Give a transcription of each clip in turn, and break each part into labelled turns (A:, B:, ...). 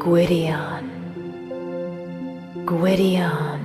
A: Gwydion. Gwydion.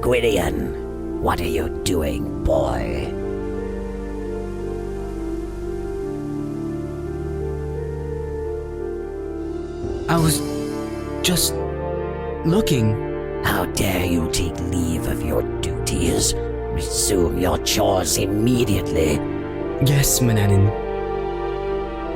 B: Gwydion, what are you doing, boy?
C: I was just looking.
B: How dare you take leave of your duties? Resume your chores immediately.
C: Yes, Mananin.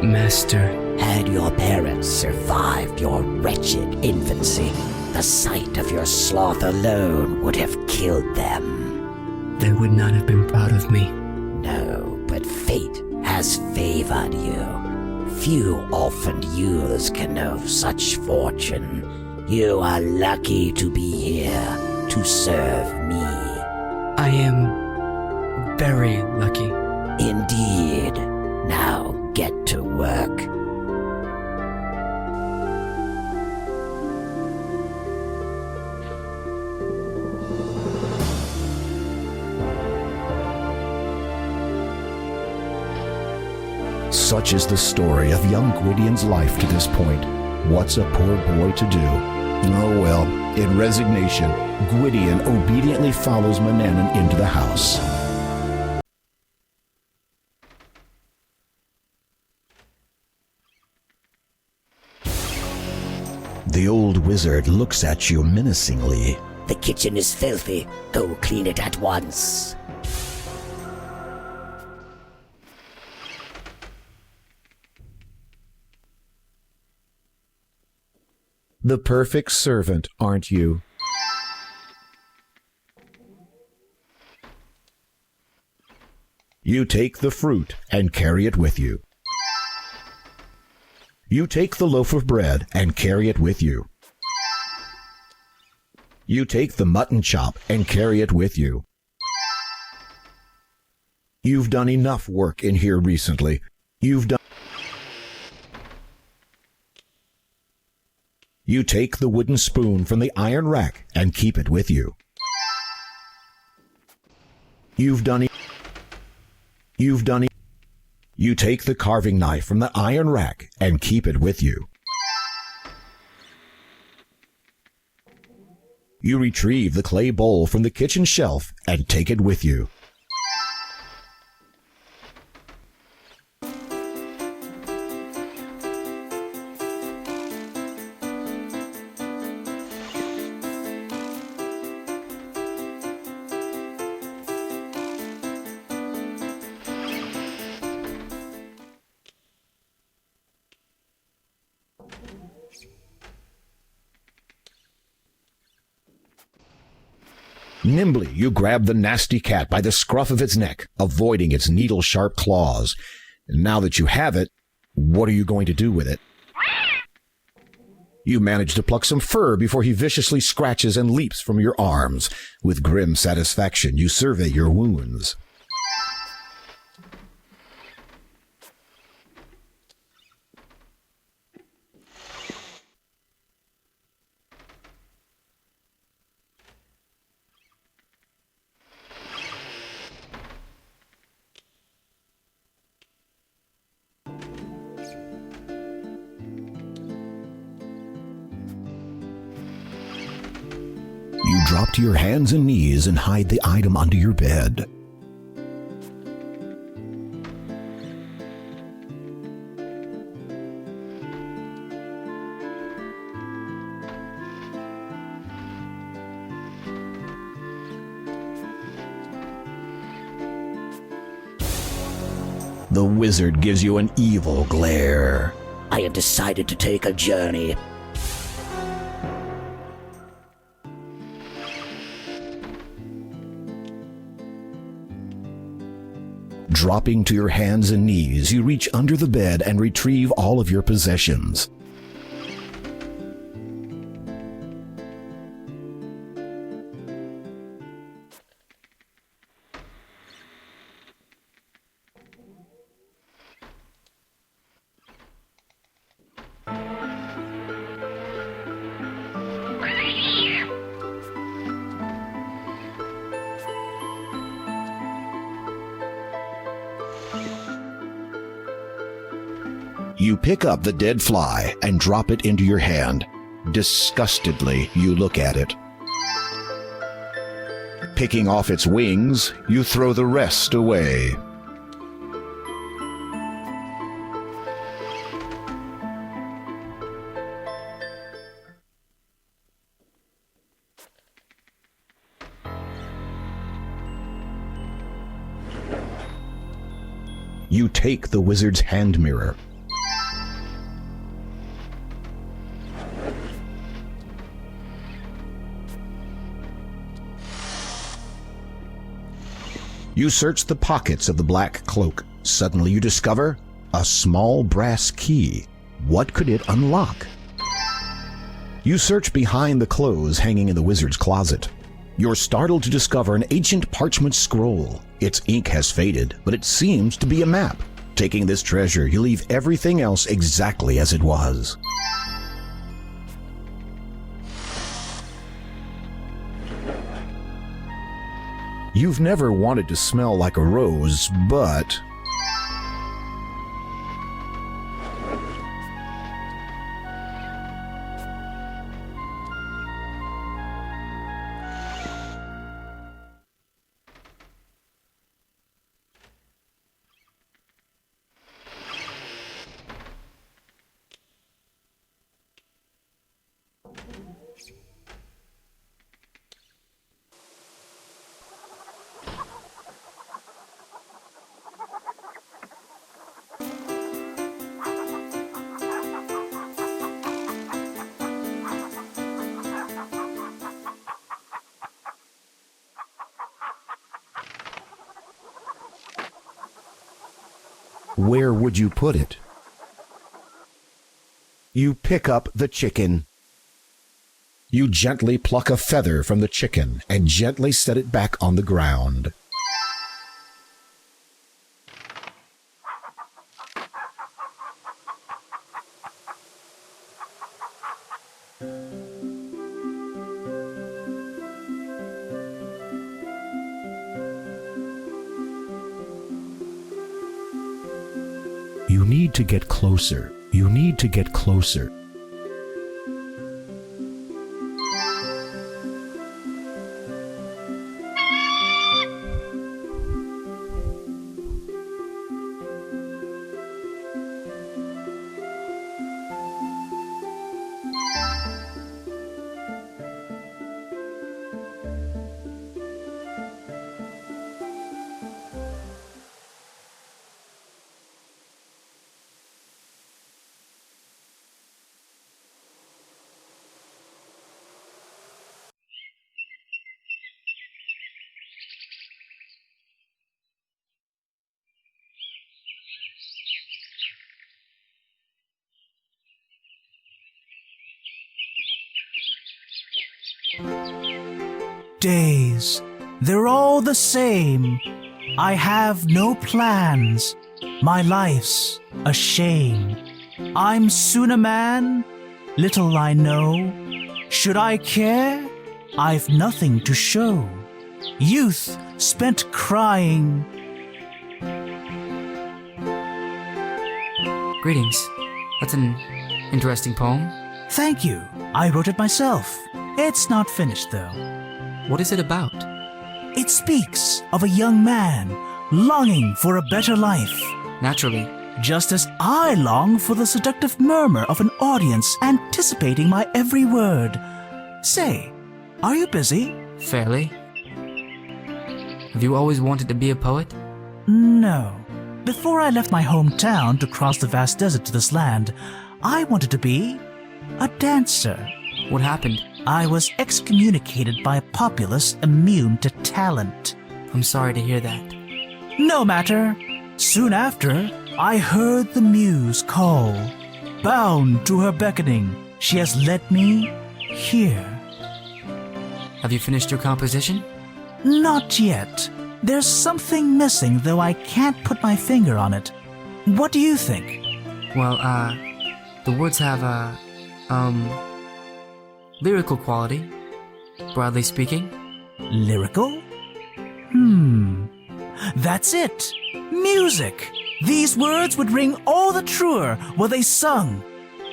C: Master.
B: Had your parents survived your wretched infancy, the sight of your sloth alone would have killed them.
C: They would not have been proud of me.
B: No, but fate has favored you. Few orphaned youths can know such fortune. You are lucky to be here to serve me.
C: I am very lucky.
B: Indeed. Now get to work.
D: Such is the story of young Gwydion's life to this point. What's a poor boy to do? Oh well, in resignation, Gwydion obediently follows Mananin into the house. The old wizard looks at you menacingly.
B: The kitchen is filthy. Go clean it at once.
D: The perfect servant, aren't you? You take the fruit and carry it with you. You take the loaf of bread and carry it with you. You take the mutton chop and carry it with you. You've done enough work in here recently. You take the wooden spoon from the iron rack and keep it with you. You take the carving knife from the iron rack and keep it with you. You retrieve the clay bowl from the kitchen shelf and take it with you. Nimbly, you grab the nasty cat by the scruff of its neck, avoiding its needle-sharp claws. Now that you have it, what are you going to do with it? You manage to pluck some fur before he viciously scratches and leaps from your arms. With grim satisfaction, you survey your wounds. drop to your hands and knees and hide the item under your bed. The wizard gives you an evil glare.
B: I have decided to take a journey.
D: Dropping to your hands and knees, you reach under the bed and retrieve all of your possessions. You pick up the dead fly and drop it into your hand. Disgustedly, you look at it. Picking off its wings, you throw the rest away. You take the wizard's hand mirror. You search the pockets of the black cloak. Suddenly you discover a small brass key. What could it unlock? You search behind the clothes hanging in the wizard's closet. You're startled to discover an ancient parchment scroll. Its ink has faded, but it seems to be a map. Taking this treasure, you leave everything else exactly as it was. You've never wanted to smell like a rose, but where would you put it? You pick up the chicken. You gently pluck a feather from the chicken and gently set it back on the ground. You need to get closer. You need to get closer.
A: Days, they're all the same. I have no plans. My life's a shame. I'm soon a man, little I know. Should I care? I've nothing to show. Youth spent crying.
E: Greetings. That's an interesting poem.
A: Thank you. I wrote it myself. It's not finished, though.
E: What is it about?
A: It speaks of a young man longing for a better life,
E: Naturally.
A: just as I long for the seductive murmur of an audience anticipating my every word. Say, are you busy?
E: Fairly. Have you always wanted to be a poet?
A: No. Before I left my hometown to cross the vast desert to this land, I wanted to be a dancer.
E: What happened?
A: I was excommunicated by a populace immune to talent.
E: I'm sorry to hear that.
A: No matter. Soon after, I heard the muse call. Bound to her beckoning, she has led me here.
E: Have you finished your composition?
A: Not yet. There's something missing, though I can't put my finger on it. What do you think?
E: Well, the words have lyrical quality, broadly speaking.
A: Lyrical? That's it. Music. These words would ring all the truer were they sung.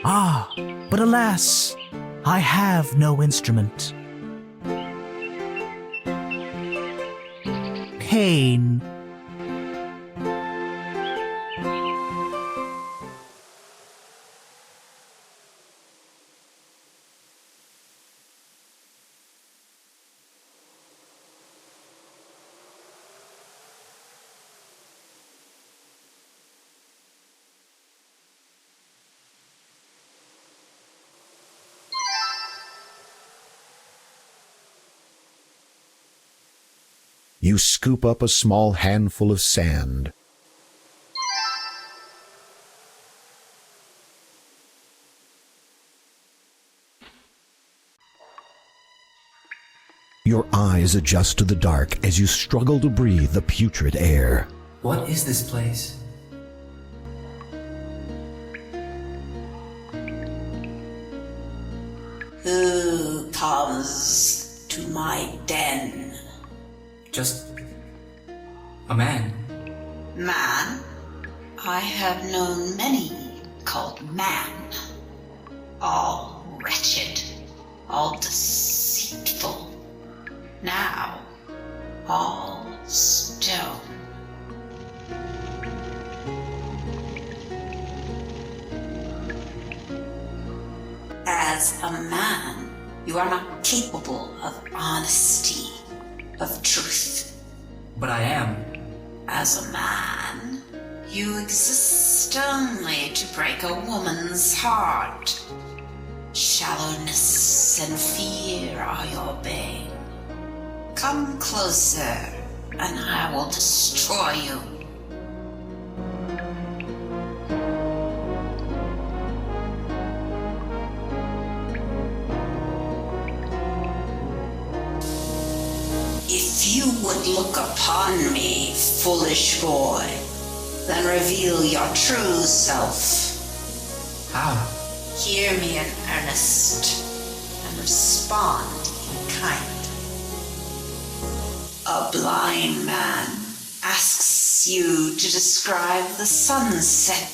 A: Ah, but alas, I have no instrument. Pain.
D: You scoop up a small handful of sand. Your eyes adjust to the dark as you struggle to breathe the putrid air.
E: What is this place?
B: Who comes to my den?
E: Just a man.
B: Man? I have known many called man. All wretched, all deceitful. Now, all stone. As a man, you are not capable of honesty, of truth.
E: But I am.
B: As a man, you exist only to break a woman's heart. Shallowness and fear are your bane. Come closer, and I will destroy you. If you would look upon me, foolish boy, then reveal your true self.
E: How?
B: Hear me in earnest, and respond in kind. A blind man asks you to describe the sunset.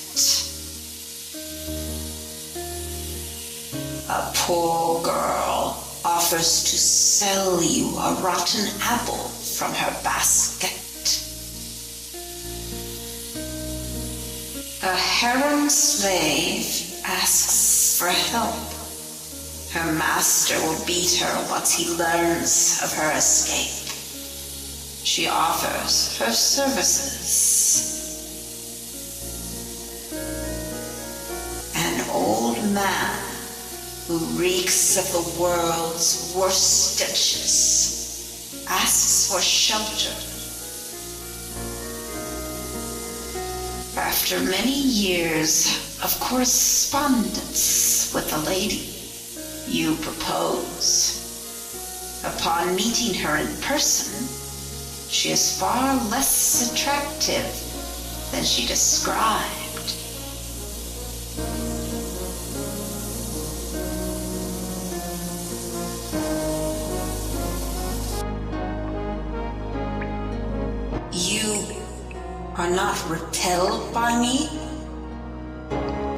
B: A poor girl offers to sell you a rotten apple from her basket. A harem slave asks for help. Her master will beat her once he learns of her escape. She offers her services. An old man who reeks of the world's worst stenches asks for shelter. After many years of correspondence with the lady, you propose. Upon meeting her in person, she is far less attractive than she described. You are not repelled by me.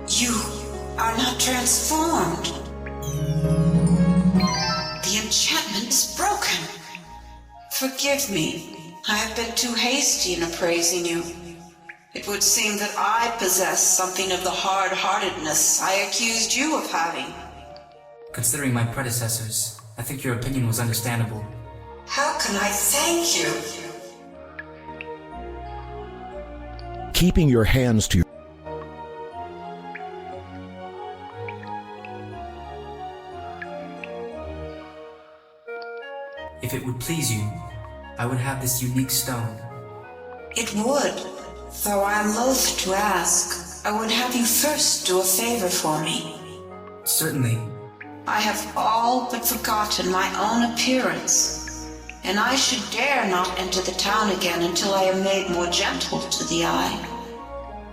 B: You are not transformed. The enchantment is broken.
F: Forgive me. I have been too hasty in appraising you. It would seem that I possess something of the hard-heartedness I accused you of having.
E: Considering my predecessors, I think your opinion was understandable.
F: How can I thank you?
D: Keeping your hands to your
E: If it would please you, I would have this unique stone.
F: It would, though I am loath to ask. I would have you first do a favor for me.
E: Certainly.
F: I have all but forgotten my own appearance, and I should dare not enter the town again until I am made more gentle to the eye.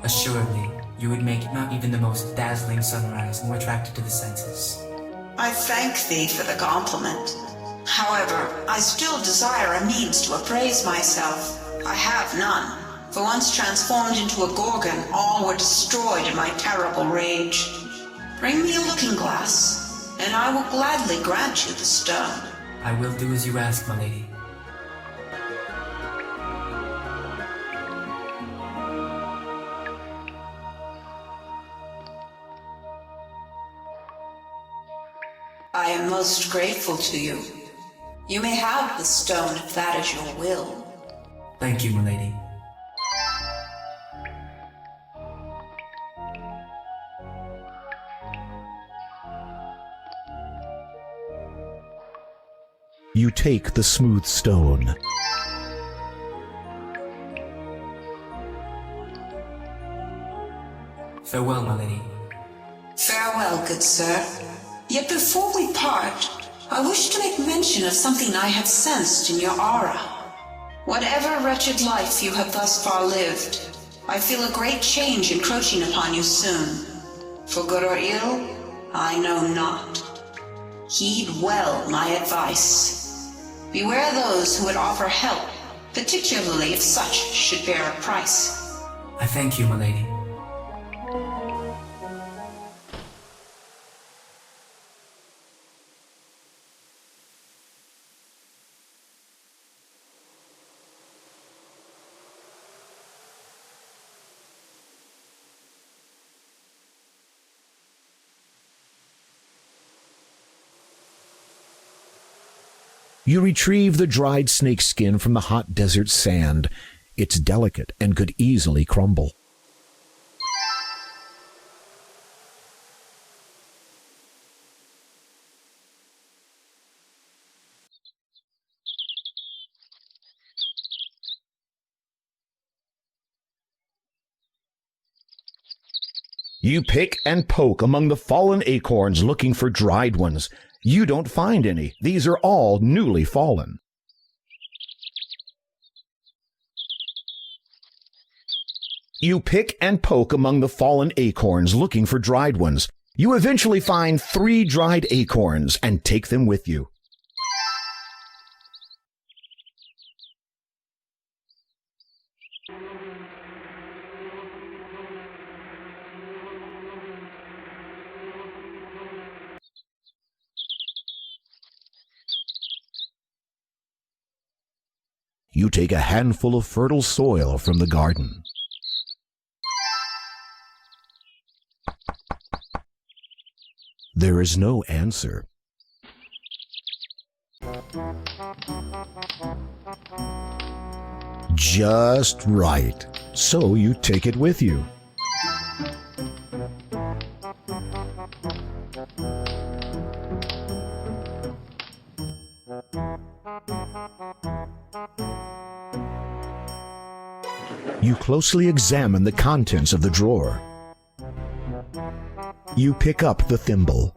E: Assuredly, you would make not even the most dazzling sunrise more attractive to the senses.
F: I thank thee for the compliment. However, I still desire a means to appraise myself. I have none, for once transformed into a gorgon, all were destroyed in my terrible rage. Bring me a looking glass, and I will gladly grant you the stone.
E: I will do as you ask, my lady.
F: I am most grateful to you. You may have the stone if that is your will.
E: Thank you, my lady.
D: You take the smooth stone.
E: Farewell, my lady.
F: Farewell, good sir. Yet before we part, I wish to make mention of something I have sensed in your aura. Whatever wretched life you have thus far lived, I feel a great change encroaching upon you soon. For good or ill, I know not. Heed well my advice. Beware those who would offer help, particularly if such should bear a price.
E: I thank you, my lady.
D: You retrieve the dried snake skin from the hot desert sand. It's delicate and could easily crumble. You pick and poke among the fallen acorns looking for dried ones. You don't find any. These are all newly fallen. You pick and poke among the fallen acorns looking for dried ones. You eventually find 3 dried acorns and take them with you. You take a handful of fertile soil from the garden. There is no answer. Just right. So you take it with you. You closely examine the contents of the drawer. You pick up the thimble.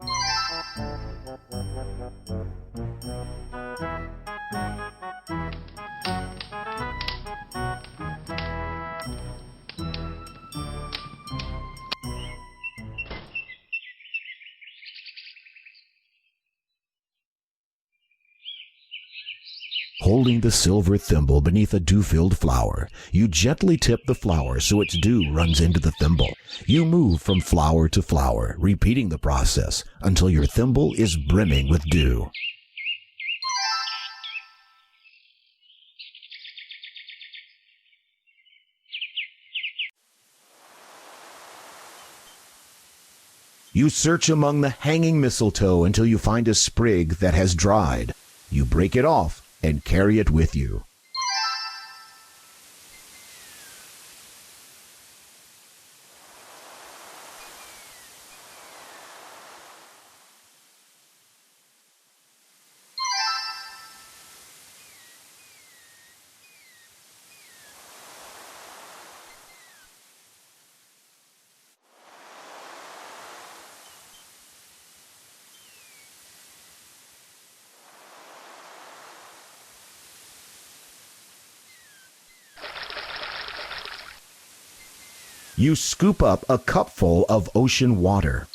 D: Holding the silver thimble beneath a dew-filled flower, you gently tip the flower so its dew runs into the thimble. You move from flower to flower, repeating the process until your thimble is brimming with dew. You search among the hanging mistletoe until you find a sprig that has dried. You break it off and carry it with you. You scoop up a cupful of ocean water.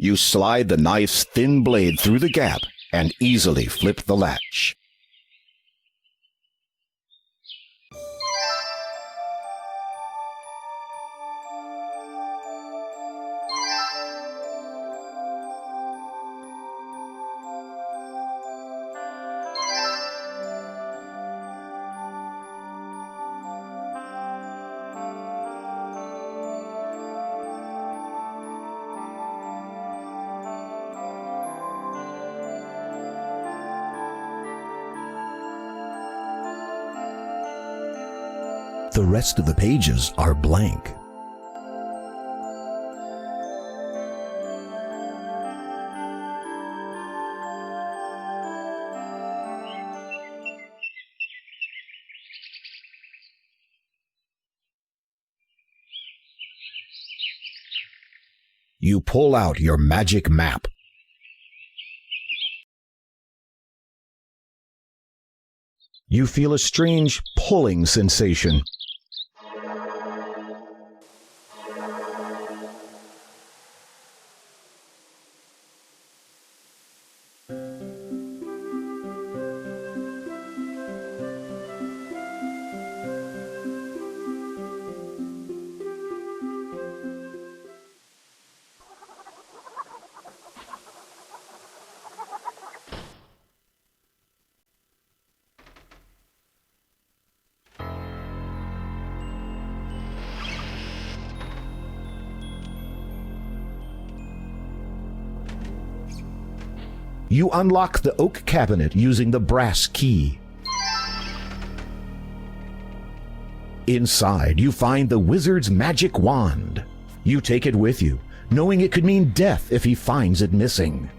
D: You slide the knife's thin blade through the gap and easily flip the latch. The rest of the pages are blank. You pull out your magic map. You feel a strange pulling sensation. You unlock the oak cabinet using the brass key. Inside, you find the wizard's magic wand. You take it with you, knowing it could mean death if he finds it missing.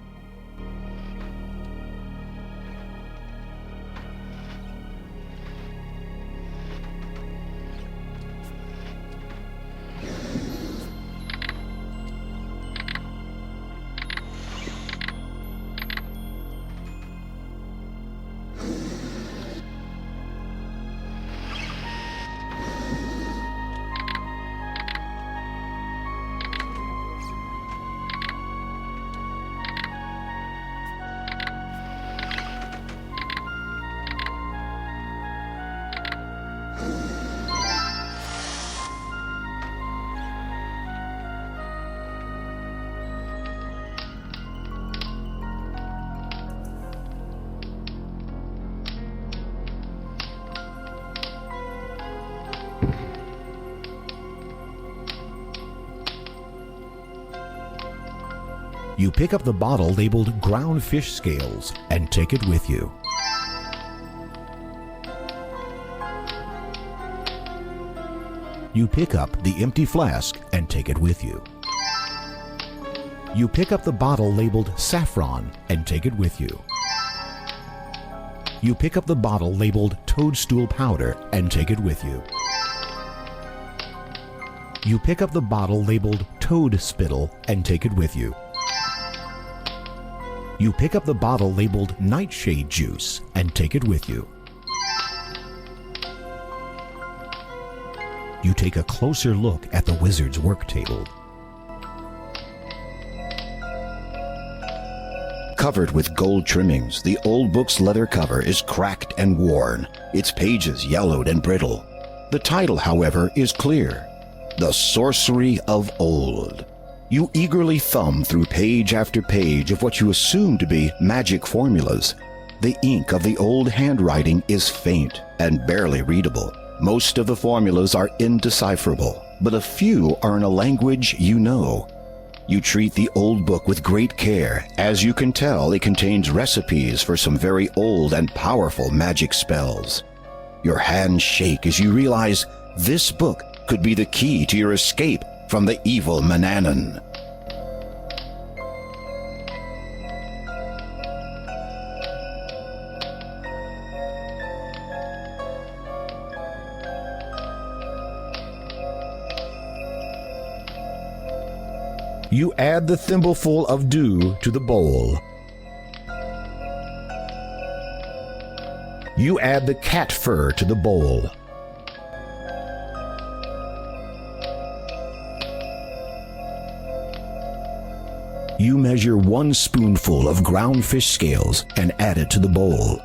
D: You pick up the bottle labeled ground fish scales and take it with you. You pick up the empty flask and take it with you. You pick up the bottle labeled saffron and take it with you. You pick up the bottle labeled toadstool powder and take it with you. You pick up the bottle labeled toad spittle and take it with you. You pick up the bottle labeled nightshade juice and take it with you. You take a closer look at the wizard's work table. covered with gold trimmings, the old book's leather cover is cracked and worn, its pages yellowed and brittle. The title, however, is clear: The Sorcery of Old. You eagerly thumb through page after page of what you assume to be magic formulas. The ink of the old handwriting is faint and barely readable. Most of the formulas are indecipherable, but a few are in a language you know. You treat the old book with great care, as you can tell it contains recipes for some very old and powerful magic spells. Your hands shake as you realize this book could be the key to your escape from the evil Manannan. You add the thimbleful of dew to the bowl. You add the cat fur to the bowl. You measure 1 spoonful of ground fish scales and add it to the bowl.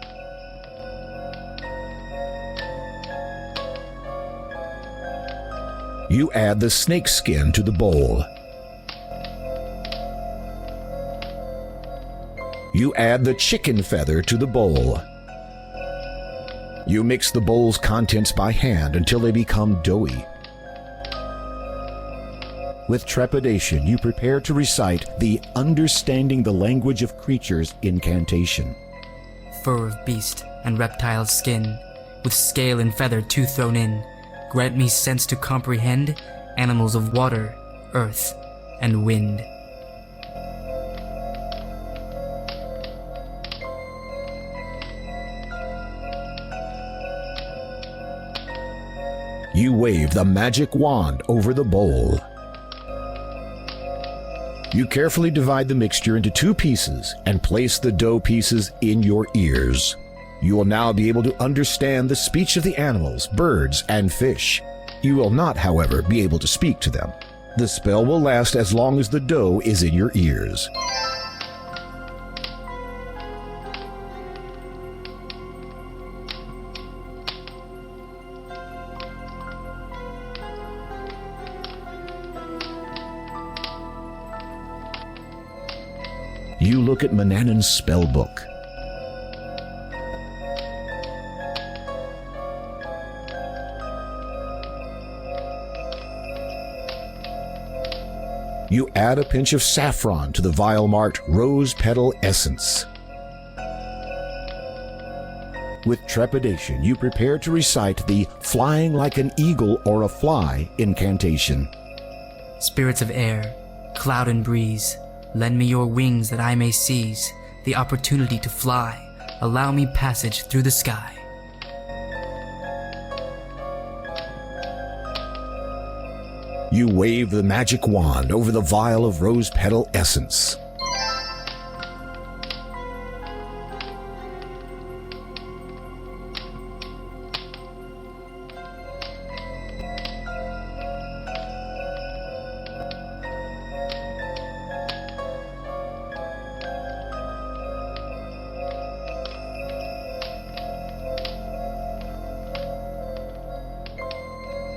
D: You add the snake skin to the bowl. You add the chicken feather to the bowl. You mix the bowl's contents by hand until they become doughy. With trepidation, you prepare to recite the Understanding the Language of Creatures incantation.
E: Fur of beast and reptile skin, with scale and feather too thrown in, grant me sense to comprehend animals of water, earth, and wind.
D: You wave the magic wand over the bowl. You carefully divide the mixture into 2 pieces and place the dough pieces in your ears. You will now be able to understand the speech of the animals, birds, and fish. You will not, however, be able to speak to them. The spell will last as long as the dough is in your ears. You look at Manannan's spell book. You add a pinch of saffron to the vial marked Rose Petal Essence. With trepidation, you prepare to recite the Flying Like an Eagle or a Fly incantation.
E: Spirits of air, cloud and breeze, lend me your wings that I may seize the opportunity to fly. Allow me passage through the sky.
D: You wave the magic wand over the vial of Rose Petal Essence.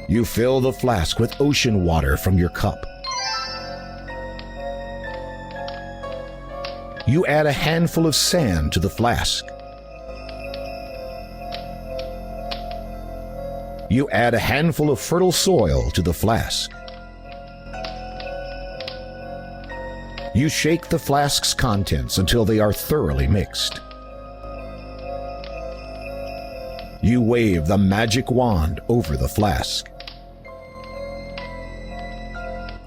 D: You fill the flask with ocean water from your cup. You add a handful of sand to the flask. You add a handful of fertile soil to the flask. You shake the flask's contents until they are thoroughly mixed. You wave the magic wand over the flask.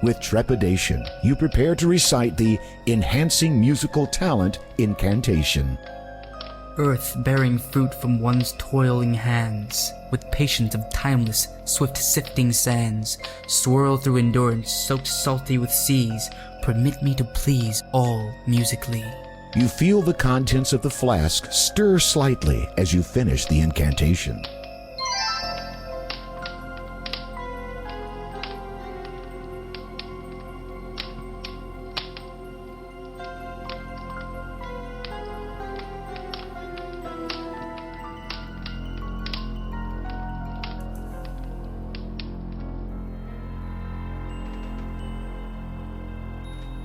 D: With trepidation, you prepare to recite the Enhancing Musical Talent incantation.
E: Earth bearing fruit from one's toiling hands, with patience of timeless, swift sifting sands, swirl through endurance, soaked salty with seas, permit me to please all musically.
D: You feel the contents of the flask stir slightly as you finish the incantation.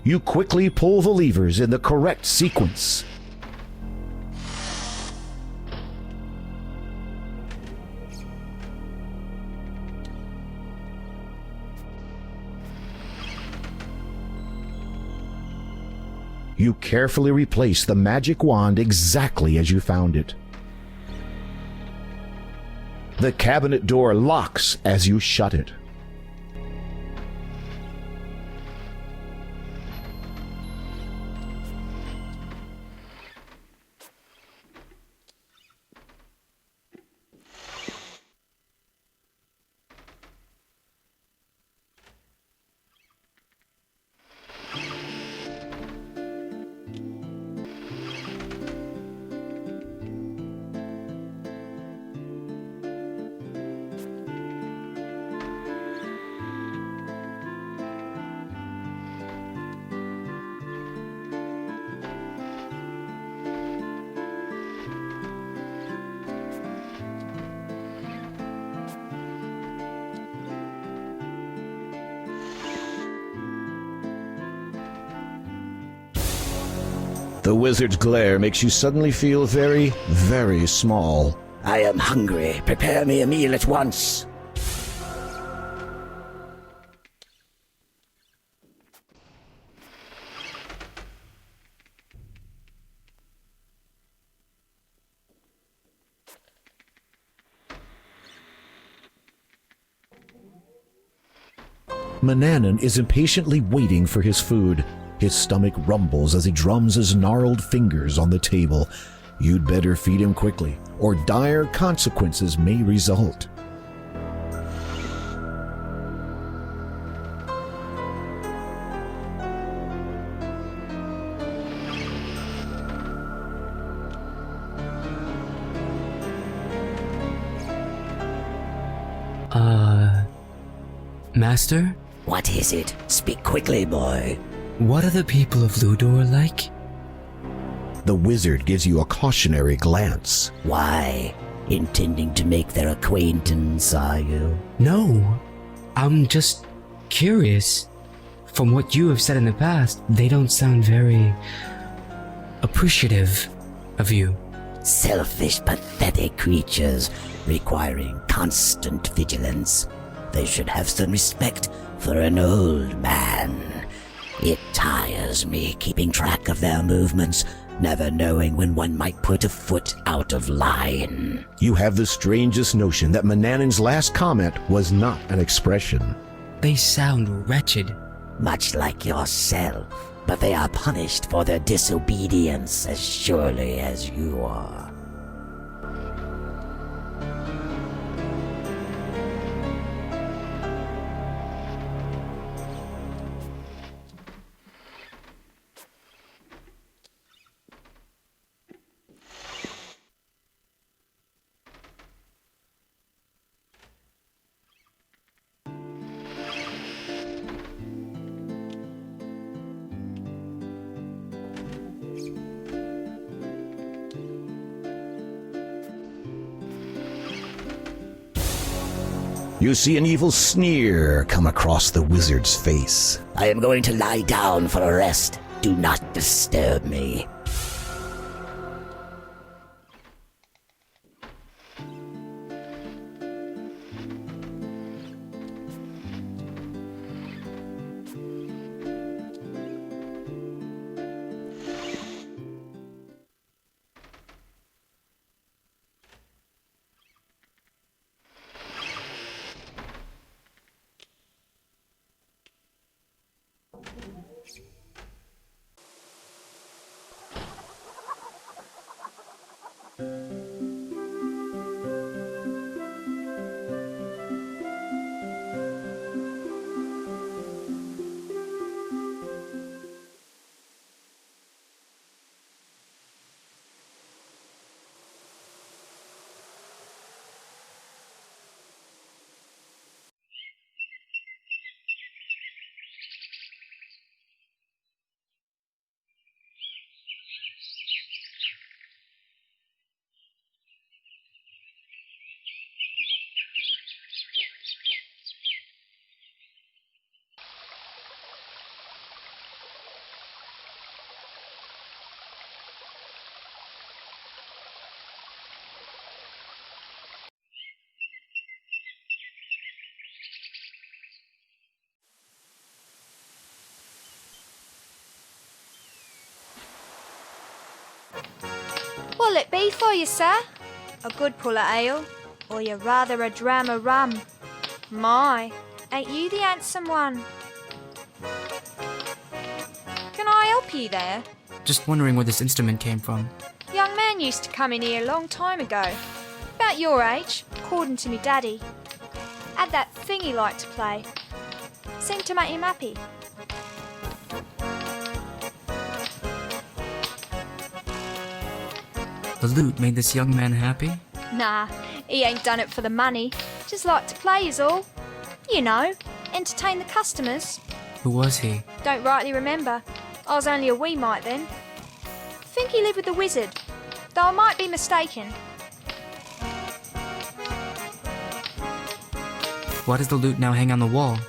D: You quickly pull the levers in the correct sequence. You carefully replace the magic wand exactly as you found it. The cabinet door locks as you shut it. The wizard's glare makes you suddenly feel very, very small.
B: I am hungry. Prepare me a meal at once.
D: Manannan is impatiently waiting for his food. His stomach rumbles as he drums his gnarled fingers on the table. You'd better feed him quickly, or dire consequences may result.
C: Master?
B: What is it? Speak quickly, boy.
C: What are the people of Ludor like?
D: The wizard gives you a cautionary glance.
B: Why? Intending to make their acquaintance, are you?
C: No, I'm just curious. From what you have said in the past, they don't sound very appreciative of you.
B: Selfish, pathetic creatures requiring constant vigilance. They should have some respect for an old man. It tires me keeping track of their movements, never knowing when one might put a foot out of line.
D: You have the strangest notion that Manannan's last comment was not an expression.
C: They sound wretched.
B: Much like yourself, but they are punished for their disobedience as surely as you are.
D: You see an evil sneer come across the wizard's face.
B: I am going to lie down for a rest. Do not disturb me.
G: What'll it be for you, sir? A good pull of ale, or you rather a dram of rum? My, ain't you the handsome one? Can I help you there?
E: Just wondering where this instrument came from.
G: Young man used to come in here a long time ago. About your age, according to me daddy. Had that thing he liked to play. Seemed to make him happy.
E: The lute made this young man happy?
G: Nah, he ain't done it for the money. Just liked to play is all. You know, entertain the customers.
E: Who was he?
G: Don't rightly remember. I was only a wee mite then. Think he lived with the wizard, though I might be mistaken.
E: Why does the lute now hang on the wall?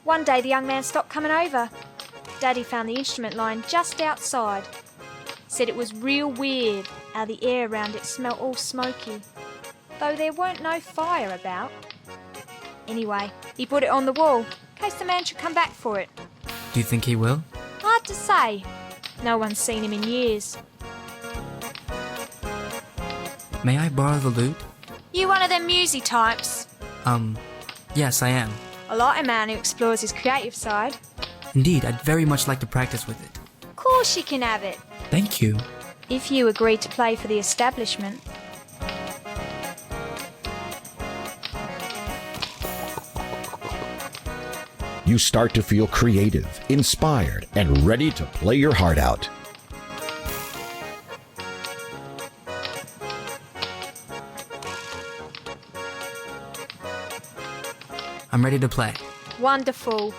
G: One day the young man stopped coming over. Daddy found the instrument lying just outside. Said it was real weird how the air around it smelt all smoky, though there weren't no fire about. Anyway, he put it on the wall, in case the man should come back for it.
E: Do you think he will?
G: Hard to say. No one's seen him in years.
E: May I borrow the lute?
G: You one of them musy types?
E: Yes, I am.
G: I like a man who explores his creative side.
E: Indeed, I'd very much like to practice with it.
G: Of course you can have it,
E: Thank you.
G: if you agree to play for the establishment.
D: You start to feel creative, inspired, and ready to play your heart out.
E: I'm ready to play.
G: Wonderful.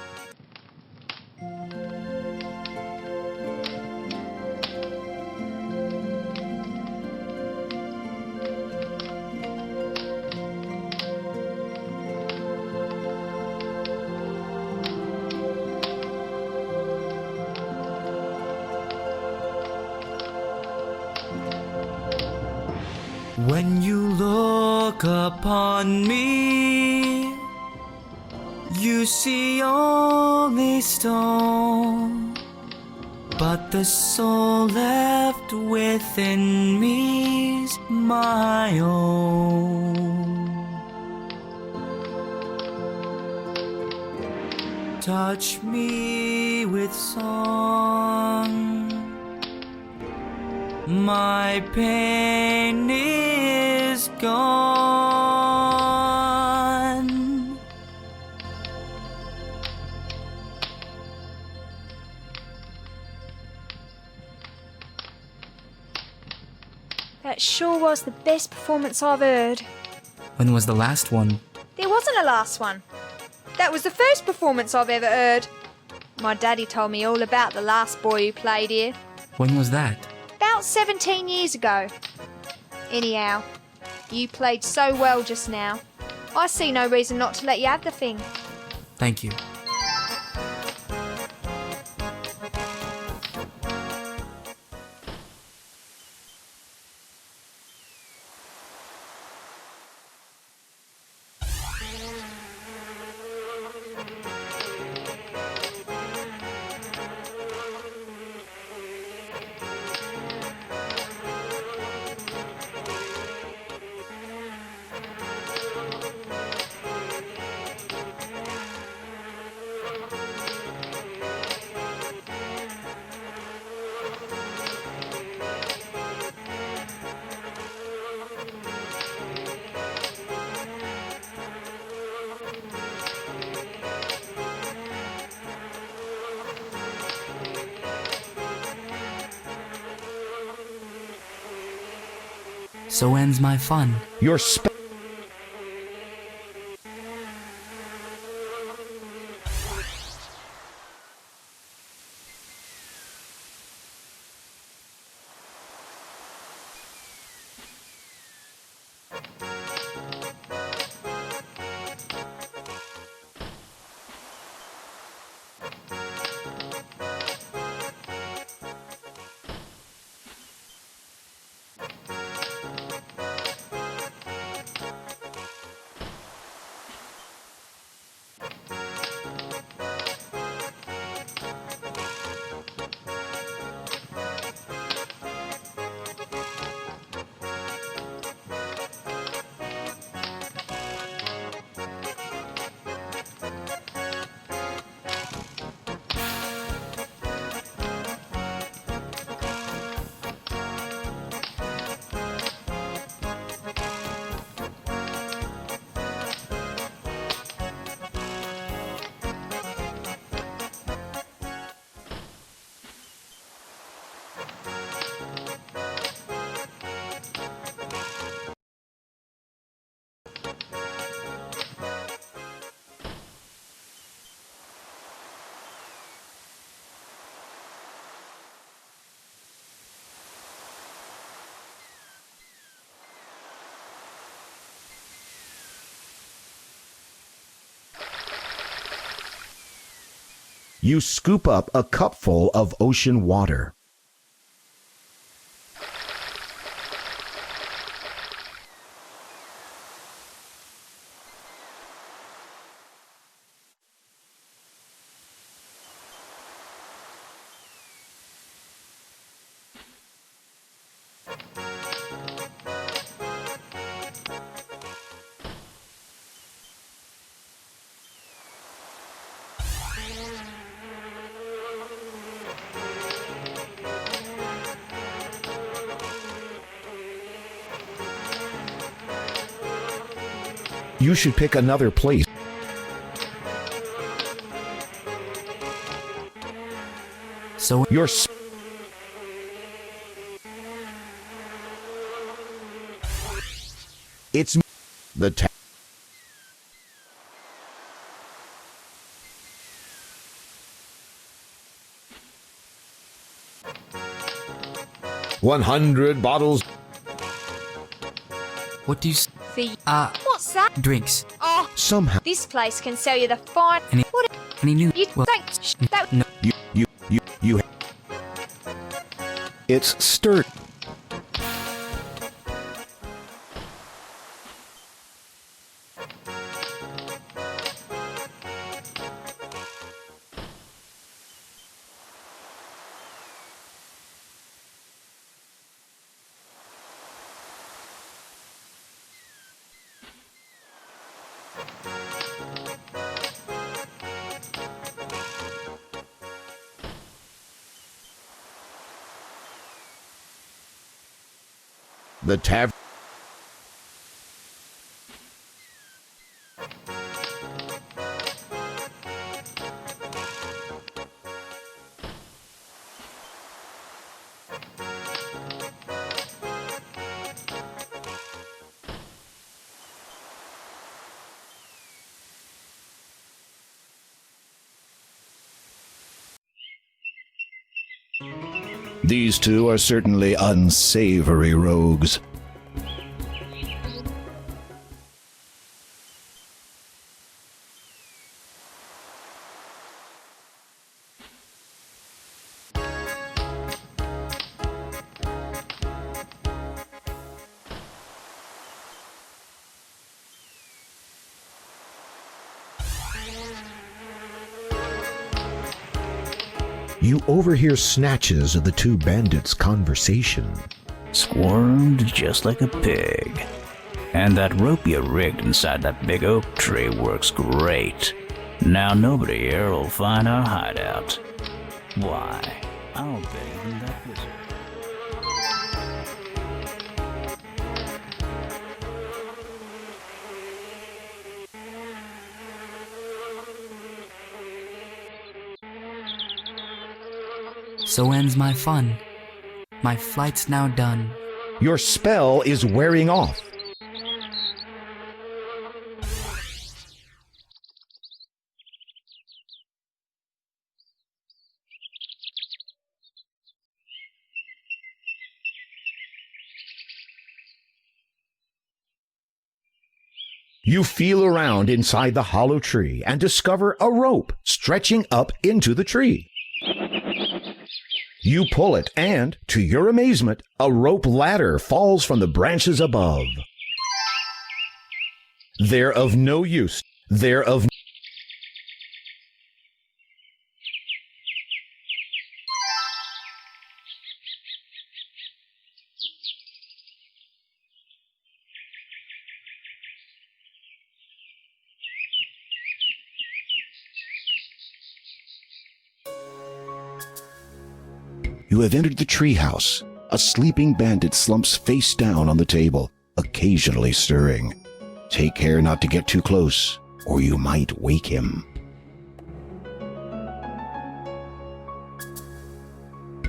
E: When you look upon me, you see only stone, but the soul left within me's my own. Touch me with song, my pain is gone.
G: That sure was the best performance I've heard.
E: When was the last one?
G: There wasn't a last one. That was the first performance I've ever heard. My daddy told me all about the last boy who played here.
E: When was that?
G: About 17 years ago. Anyhow, you played so well just now. I see no reason not to let you have the thing.
E: Thank you. So ends my fun.
D: Your You scoop up a cupful of ocean water. You should pick another place.
E: So
D: Your It's the ta- $100 bottles.
E: what do you s-
G: For what's that?
E: drinks?
G: Oh,
D: Somehow
G: this place can sell you the fine.
E: Any-
G: What?
E: Any new?
G: You
E: Well,
G: don't. That,
E: no.
D: you It's stirred. The tavern. These two are certainly unsavory rogues. You overhear snatches of the two bandits' conversation.
A: Squirmed just like a pig. And that rope you rigged inside that big oak tree works great. Now nobody here will find our hideout. Why, I'll bet even that wizard.
E: So ends my fun. My flight's now done.
D: Your spell is wearing off. You feel around inside the hollow tree and discover a rope stretching up into the tree. You pull it, and, to your amazement, a rope ladder falls from the branches above. They're of no use. They're of You have entered the treehouse. A sleeping bandit slumps face down on the table, occasionally stirring. Take care not to get too close, or you might wake him.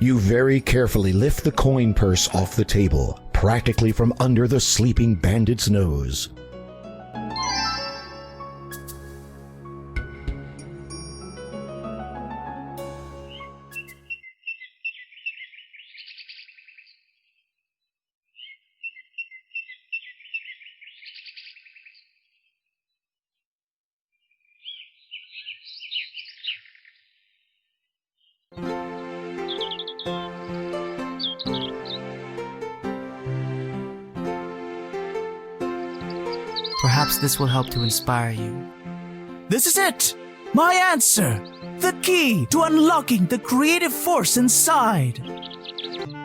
D: You very carefully lift the coin purse off the table, practically from under the sleeping bandit's nose.
E: Perhaps this will help to inspire you.
A: This is it! My answer! The key to unlocking the creative force inside!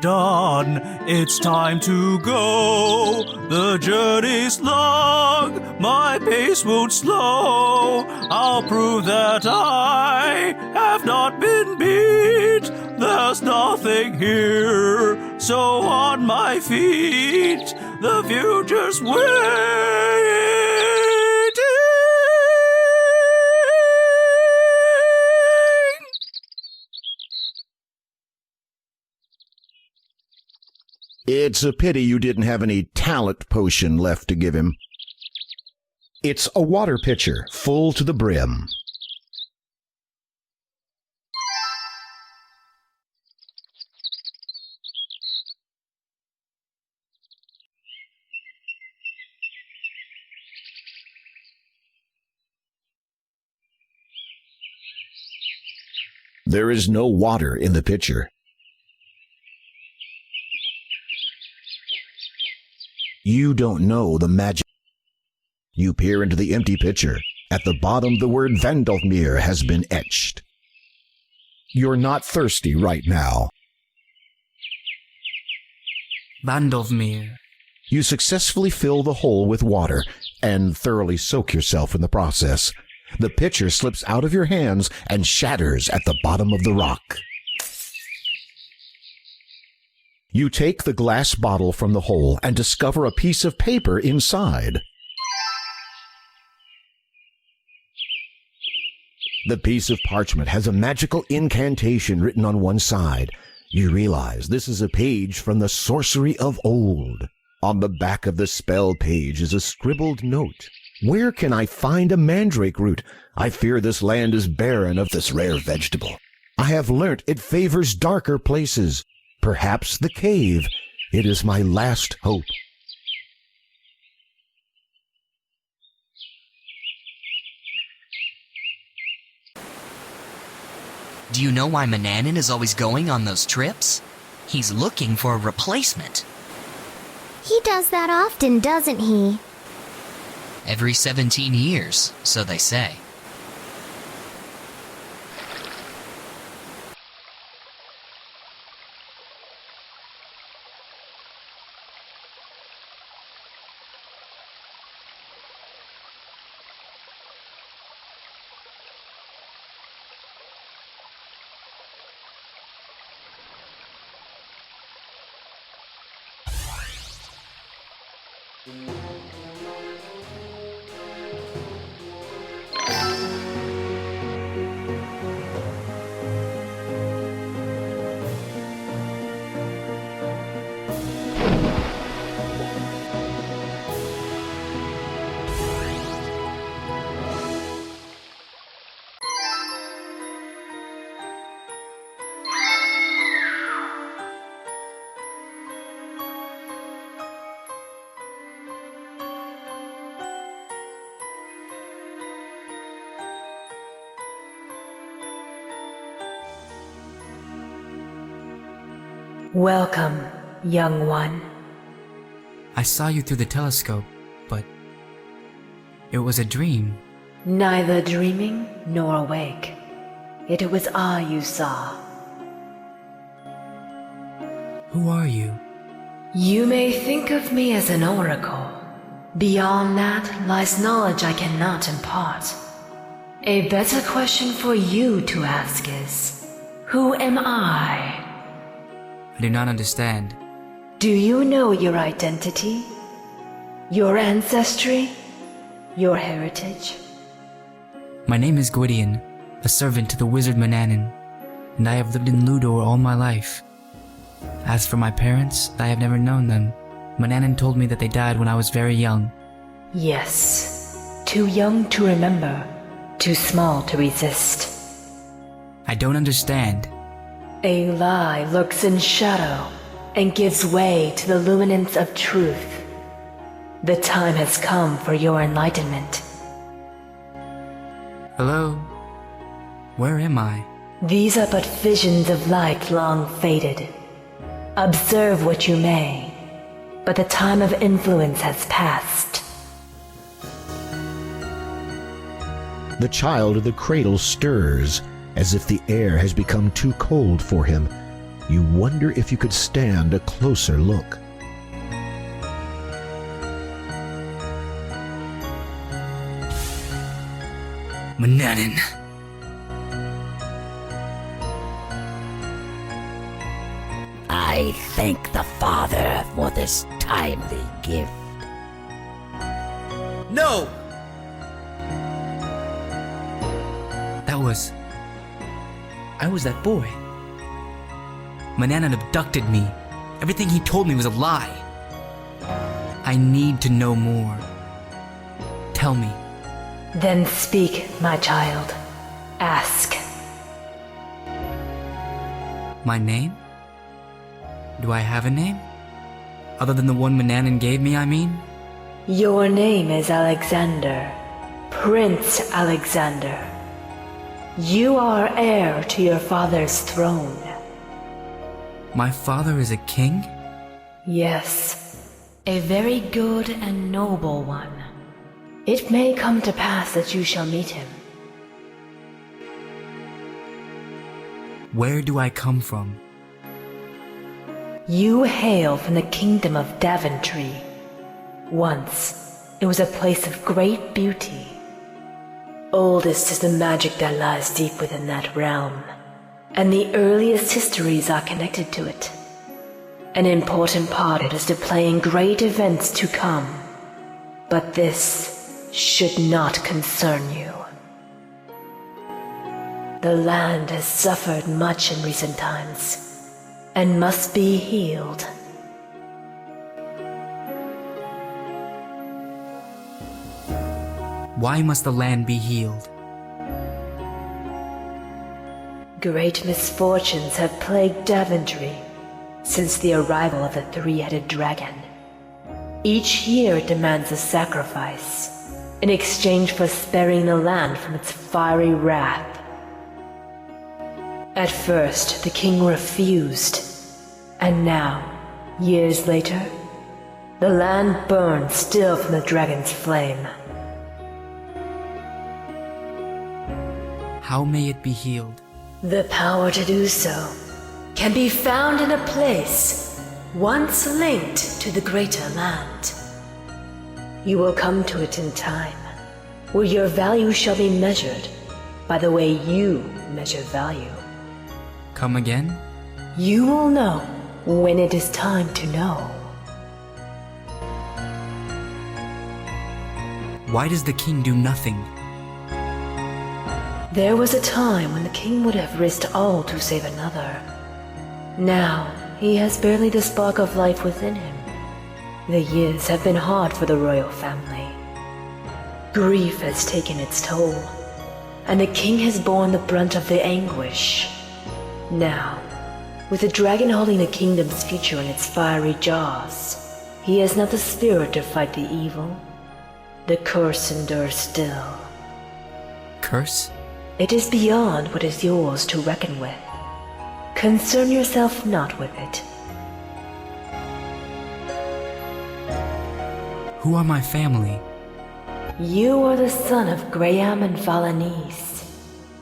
A: Done! It's time to go! The journey's long! My pace won't slow! I'll prove that I have not been beat! There's nothing here! So on my feet, the future's waiting!
D: It's a pity you didn't have any talent potion left to give him. It's a water pitcher full to the brim. There is no water in the pitcher. You don't know the magic. You peer into the empty pitcher. At the bottom, the word Vandalmere has been etched. You're not thirsty right now.
E: Vandalmere.
D: You successfully fill the hole with water and thoroughly soak yourself in the process. The pitcher slips out of your hands and shatters at the bottom of the rock. You take the glass bottle from the hole and discover a piece of paper inside. The piece of parchment has a magical incantation written on one side. You realize this is a page from the sorcery of old. On the back of the spell page is a scribbled note. Where can I find a mandrake root? I fear this land is barren of this rare vegetable. I have learnt it favors darker places. Perhaps the cave. It is my last hope.
H: Do you know why Mananan is always going on those trips? He's looking for a replacement.
I: He does that often, doesn't he?
H: Every 17 years, so they say.
J: Welcome, young one.
E: I saw you through the telescope, but it was a dream.
J: Neither dreaming nor awake. It was I you saw.
E: Who are you?
J: You may think of me as an oracle. Beyond that lies knowledge I cannot impart. A better question for you to ask is, who am I?
E: I do not understand.
J: Do you know your identity? Your ancestry? Your heritage?
E: My name is Gwydion, a servant to the wizard Mananan, and I have lived in Ludor all my life. As for my parents, I have never known them. Mananan told me that they died when I was very young.
J: Yes. Too young to remember. Too small to resist.
E: I don't understand.
J: A lie lurks in shadow and gives way to the luminance of truth. The time has come for your enlightenment.
E: Hello? Where am I?
J: These are but visions of life long faded. Observe what you may, but the time of influence has passed.
D: The child of the cradle stirs, as if the air has become too cold for him. You wonder if you could stand a closer look.
E: Mananin.
B: I thank the Father for this timely gift.
E: No! I was that boy. Mananin abducted me. Everything he told me was a lie. I need to know more. Tell me.
J: Then speak, my child. Ask.
E: My name? Do I have a name? Other than the one Mananin gave me, I mean?
J: Your name is Alexander. Prince Alexander. You are heir to your father's throne.
E: My father is a king?
J: Yes, a very good and noble one. It may come to pass that you shall meet him.
E: Where do I come from?
J: You hail from the kingdom of Daventry. Once, it was a place of great beauty. Oldest is the magic that lies deep within that realm, and the earliest histories are connected to it. An important part it is to play in great events to come, but this should not concern you. The land has suffered much in recent times, and must be healed.
E: Why must the land be healed?
J: Great misfortunes have plagued Daventry since the arrival of the three-headed dragon. Each year it demands a sacrifice in exchange for sparing the land from its fiery wrath. At first, the king refused, and now, years later, the land burns still from the dragon's flame.
E: How may it be healed?
J: The power to do so can be found in a place once linked to the greater land. You will come to it in time, where your value shall be measured by the way you measure value.
E: Come again?
J: You will know when it is time to know.
E: Why does the king do nothing?
J: There was a time when the king would have risked all to save another. Now, he has barely the spark of life within him. The years have been hard for the royal family. Grief has taken its toll, and the king has borne the brunt of the anguish. Now, with the dragon holding the kingdom's future in its fiery jaws, he has not the spirit to fight the evil. The curse endures still.
E: Curse?
J: It is beyond what is yours to reckon with. Concern yourself not with it.
E: Who are my family?
J: You are the son of Graham and Valanice,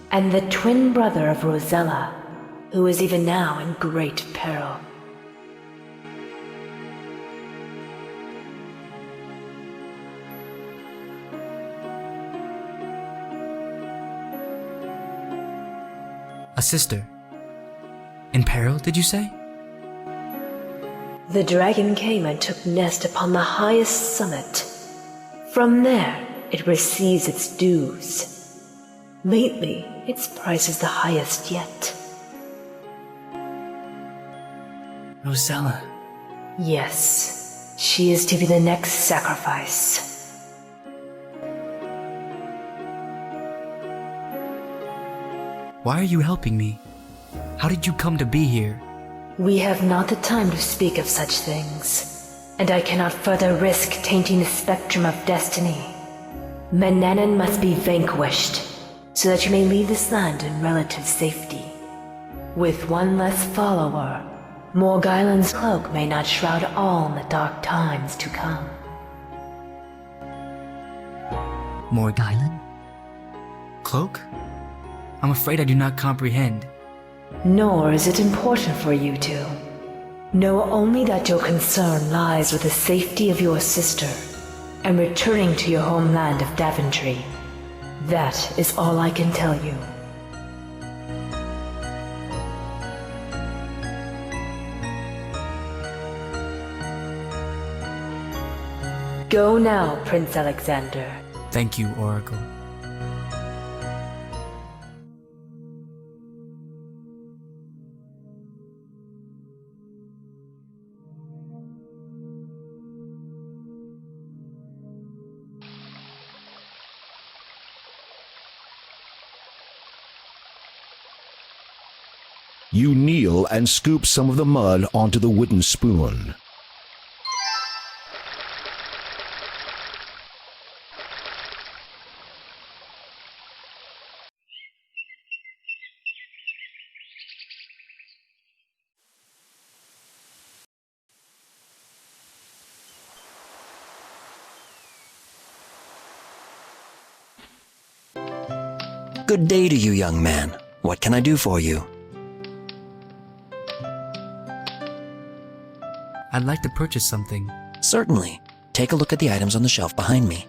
J: and the twin brother of Rosella, who is even now in great peril.
E: A sister. In peril, did you say?
J: The dragon came and took nest upon the highest summit. From there, it receives its dues. Lately, its price is the highest yet.
E: Rosella.
J: Yes, she is to be the next sacrifice.
E: Why are you helping me? How did you come to be here?
J: We have not the time to speak of such things, and I cannot further risk tainting the spectrum of destiny. Mananin must be vanquished, so that you may leave this land in relative safety. With one less follower, Morgailen's cloak may not shroud all in the dark times to come.
H: Morgailen?
E: cloak? I'm afraid I do not comprehend.
J: Nor is it important for you to. Know only that your concern lies with the safety of your sister and returning to your homeland of Daventry. That is all I can tell you. Go now, Prince Alexander.
E: Thank you, Oracle.
D: You kneel and scoop some of the mud onto the wooden spoon.
K: Good day to you, young man. What can I do for you?
E: I'd like to purchase something.
K: Certainly. Take a look at the items on the shelf behind me.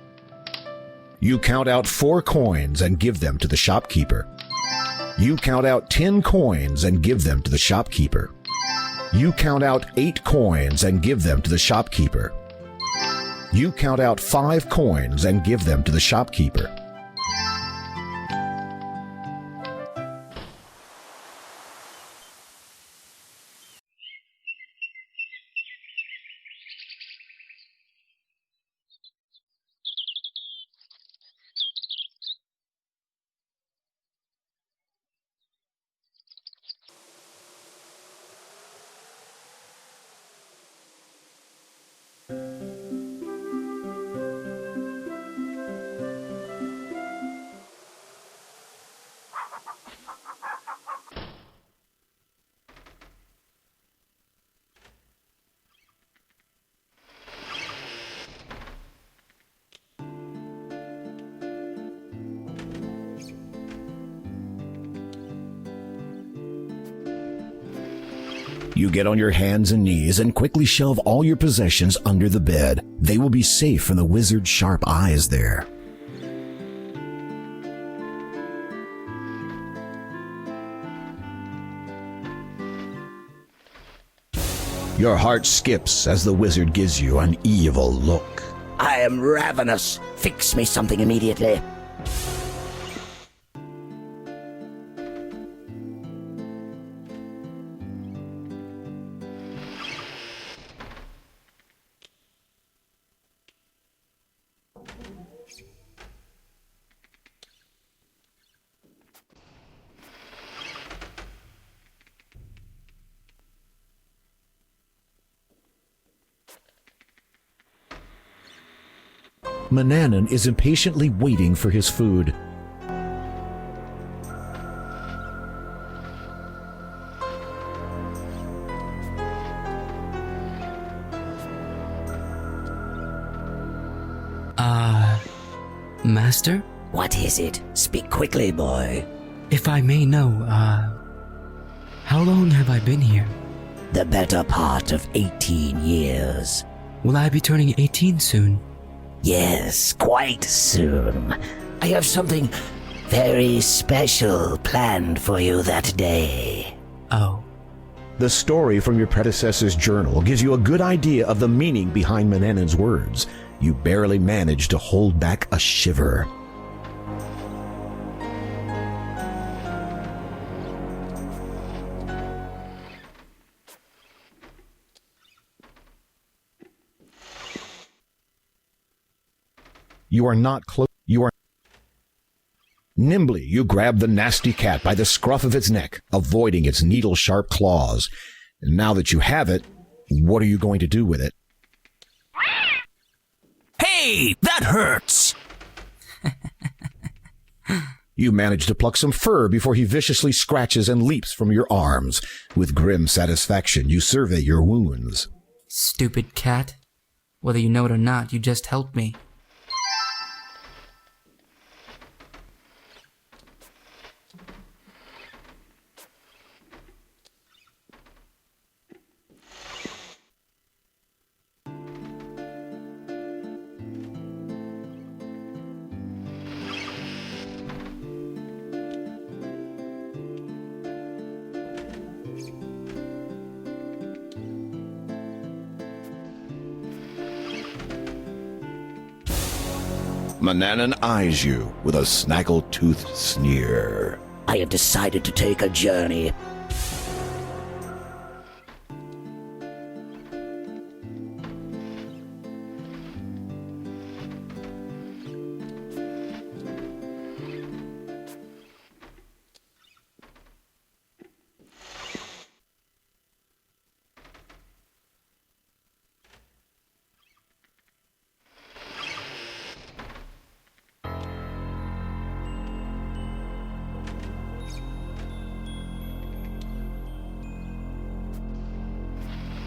D: You count out 4 coins and give them to the shopkeeper. You count out 10 coins and give them to the shopkeeper. You count out 8 coins and give them to the shopkeeper. You count out 5 coins and give them to the shopkeeper. You get on your hands and knees and quickly shove all your possessions under the bed. They will be safe from the wizard's sharp eyes there. Your heart skips as the wizard gives you an evil look.
B: I am ravenous. Fix me something immediately.
D: Manannan is impatiently waiting for his food.
C: Master?
B: What is it? Speak quickly, boy.
C: If I may know, how long have I been here?
B: The better part of 18 years.
C: Will I be turning 18 soon?
B: Yes, quite soon. I have something very special planned for you that day.
C: Oh.
D: The story from your predecessor's journal gives you a good idea of the meaning behind Manannan's words. You barely manage to hold back a shiver. You are not close. You are. Nimbly, you grab the nasty cat by the scruff of its neck, avoiding its needle-sharp claws. And now that you have it, what are you going to do with it?
A: Hey, that hurts!
D: You manage to pluck some fur before he viciously scratches and leaps from your arms. With grim satisfaction, you survey your wounds.
E: Stupid cat. Whether you know it or not, you just helped me.
D: Manannan eyes you with a snaggle-toothed sneer.
B: I have decided to take a journey.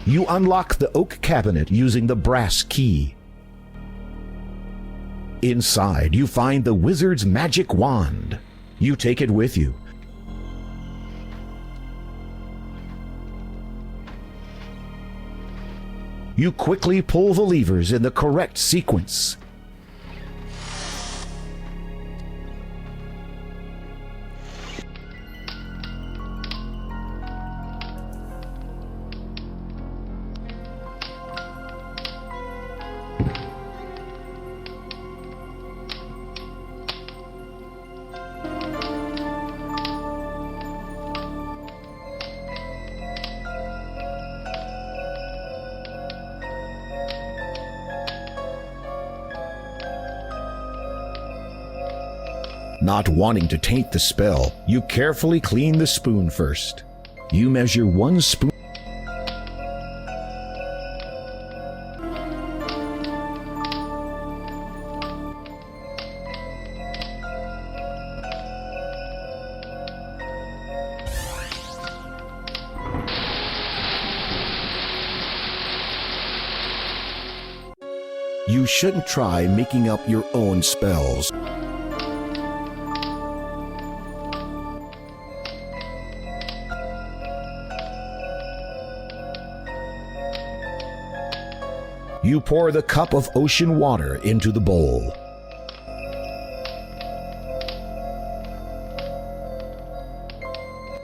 D: You unlock the oak cabinet using the brass key. Inside, you find the wizard's magic wand. You take it with you. You quickly pull the levers in the correct sequence. Not wanting to taint the spell, you carefully clean the spoon first. You measure 1 spoon. You shouldn't try making up your own spells. You pour the cup of ocean water into the bowl.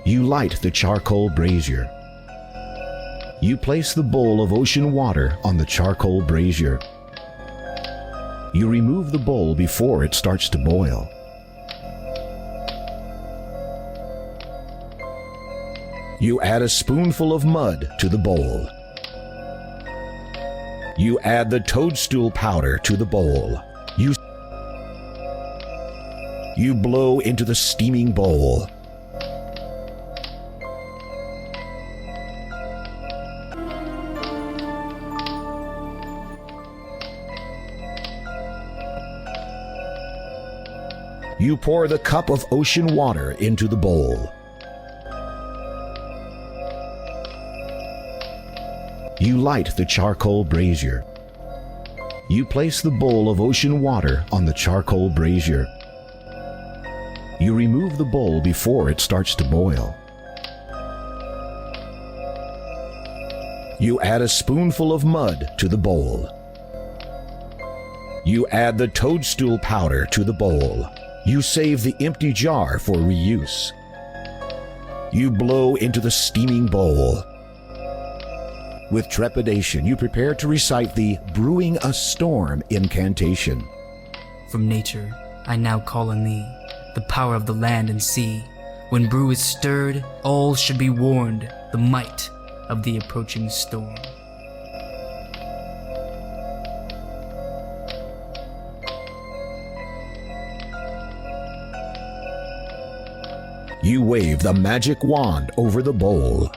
D: You light the charcoal brazier. You place the bowl of ocean water on the charcoal brazier. You remove the bowl before it starts to boil. You add a spoonful of mud to the bowl. You add the toadstool powder to the bowl. You blow into the steaming bowl. You pour the cup of ocean water into the bowl. You light the charcoal brazier. You place the bowl of ocean water on the charcoal brazier. You remove the bowl before it starts to boil. You add a spoonful of mud to the bowl. You add the toadstool powder to the bowl. You save the empty jar for reuse. You blow into the steaming bowl. With trepidation, you prepare to recite the Brewing a Storm incantation.
E: From nature, I now call on thee, the power of the land and sea. When brew is stirred, all should be warned, the might of the approaching storm.
D: You wave the magic wand over the bowl.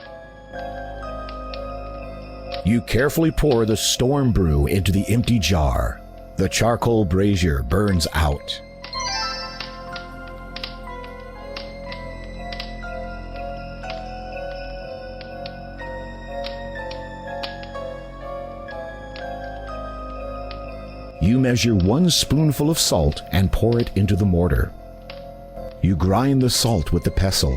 D: You carefully pour the storm brew into the empty jar. The charcoal brazier burns out. You measure 1 spoonful of salt and pour it into the mortar. You grind the salt with the pestle.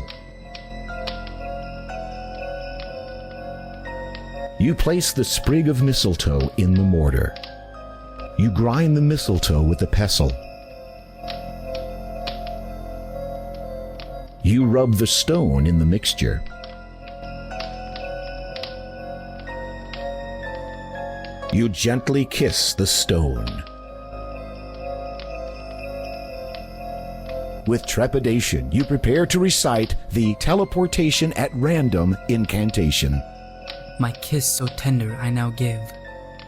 D: You place the sprig of mistletoe in the mortar. You grind the mistletoe with the pestle. You rub the stone in the mixture. You gently kiss the stone. With trepidation, you prepare to recite the teleportation at random incantation.
E: My kiss so tender I now give,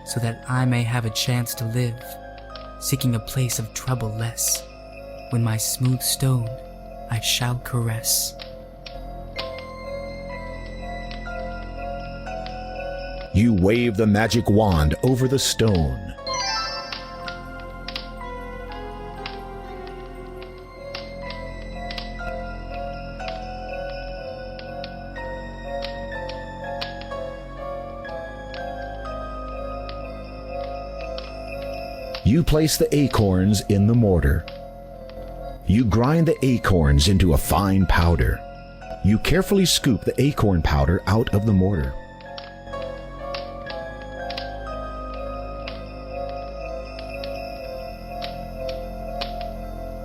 E: so that I may have a chance to live, seeking a place of trouble less. When my smooth stone I shall caress.
D: You wave the magic wand over the stone. You place the acorns in the mortar. You grind the acorns into a fine powder. You carefully scoop the acorn powder out of the mortar.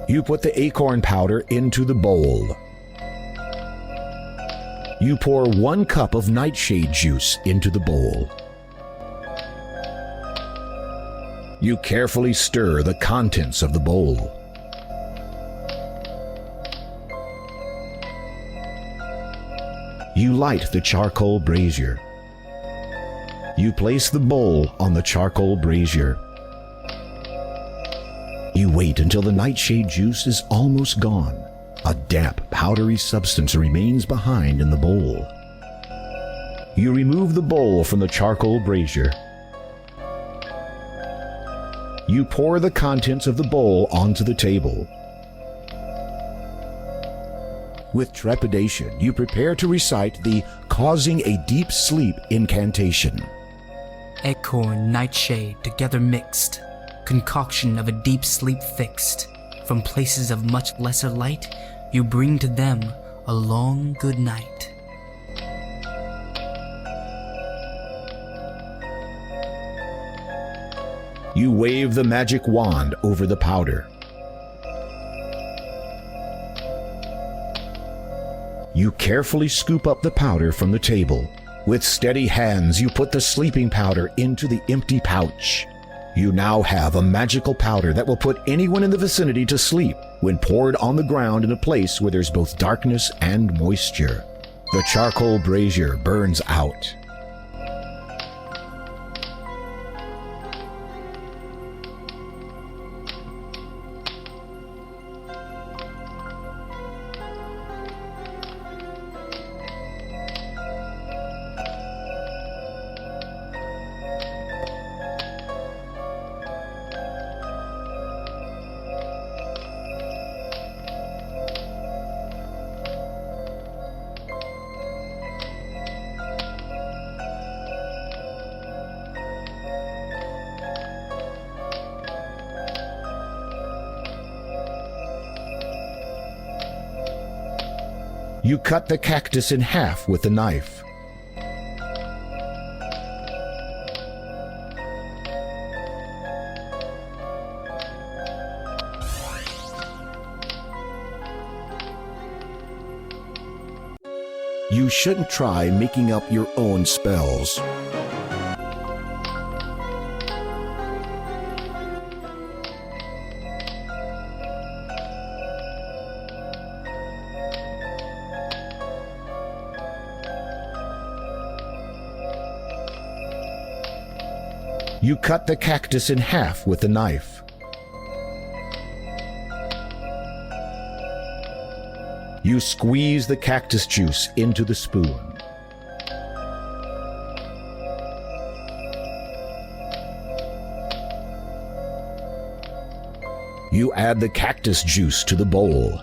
D: You put the acorn powder into the bowl. You pour 1 cup of nightshade juice into the bowl. You carefully stir the contents of the bowl. You light the charcoal brazier. You place the bowl on the charcoal brazier. You wait until the nightshade juice is almost gone. A damp, powdery substance remains behind in the bowl. You remove the bowl from the charcoal brazier. You pour the contents of the bowl onto the table. With trepidation, you prepare to recite the causing a deep sleep incantation.
E: Acorn, nightshade, together mixed, concoction of a deep sleep fixed. From places of much lesser light, you bring to them a long good night.
D: You wave the magic wand over the powder. You carefully scoop up the powder from the table. With steady hands, you put the sleeping powder into the empty pouch. You now have a magical powder that will put anyone in the vicinity to sleep when poured on the ground in a place where there's both darkness and moisture. The charcoal brazier burns out. You cut the cactus in half with a knife. You shouldn't try making up your own spells. You cut the cactus in half with a knife. You squeeze the cactus juice into the spoon. You add the cactus juice to the bowl.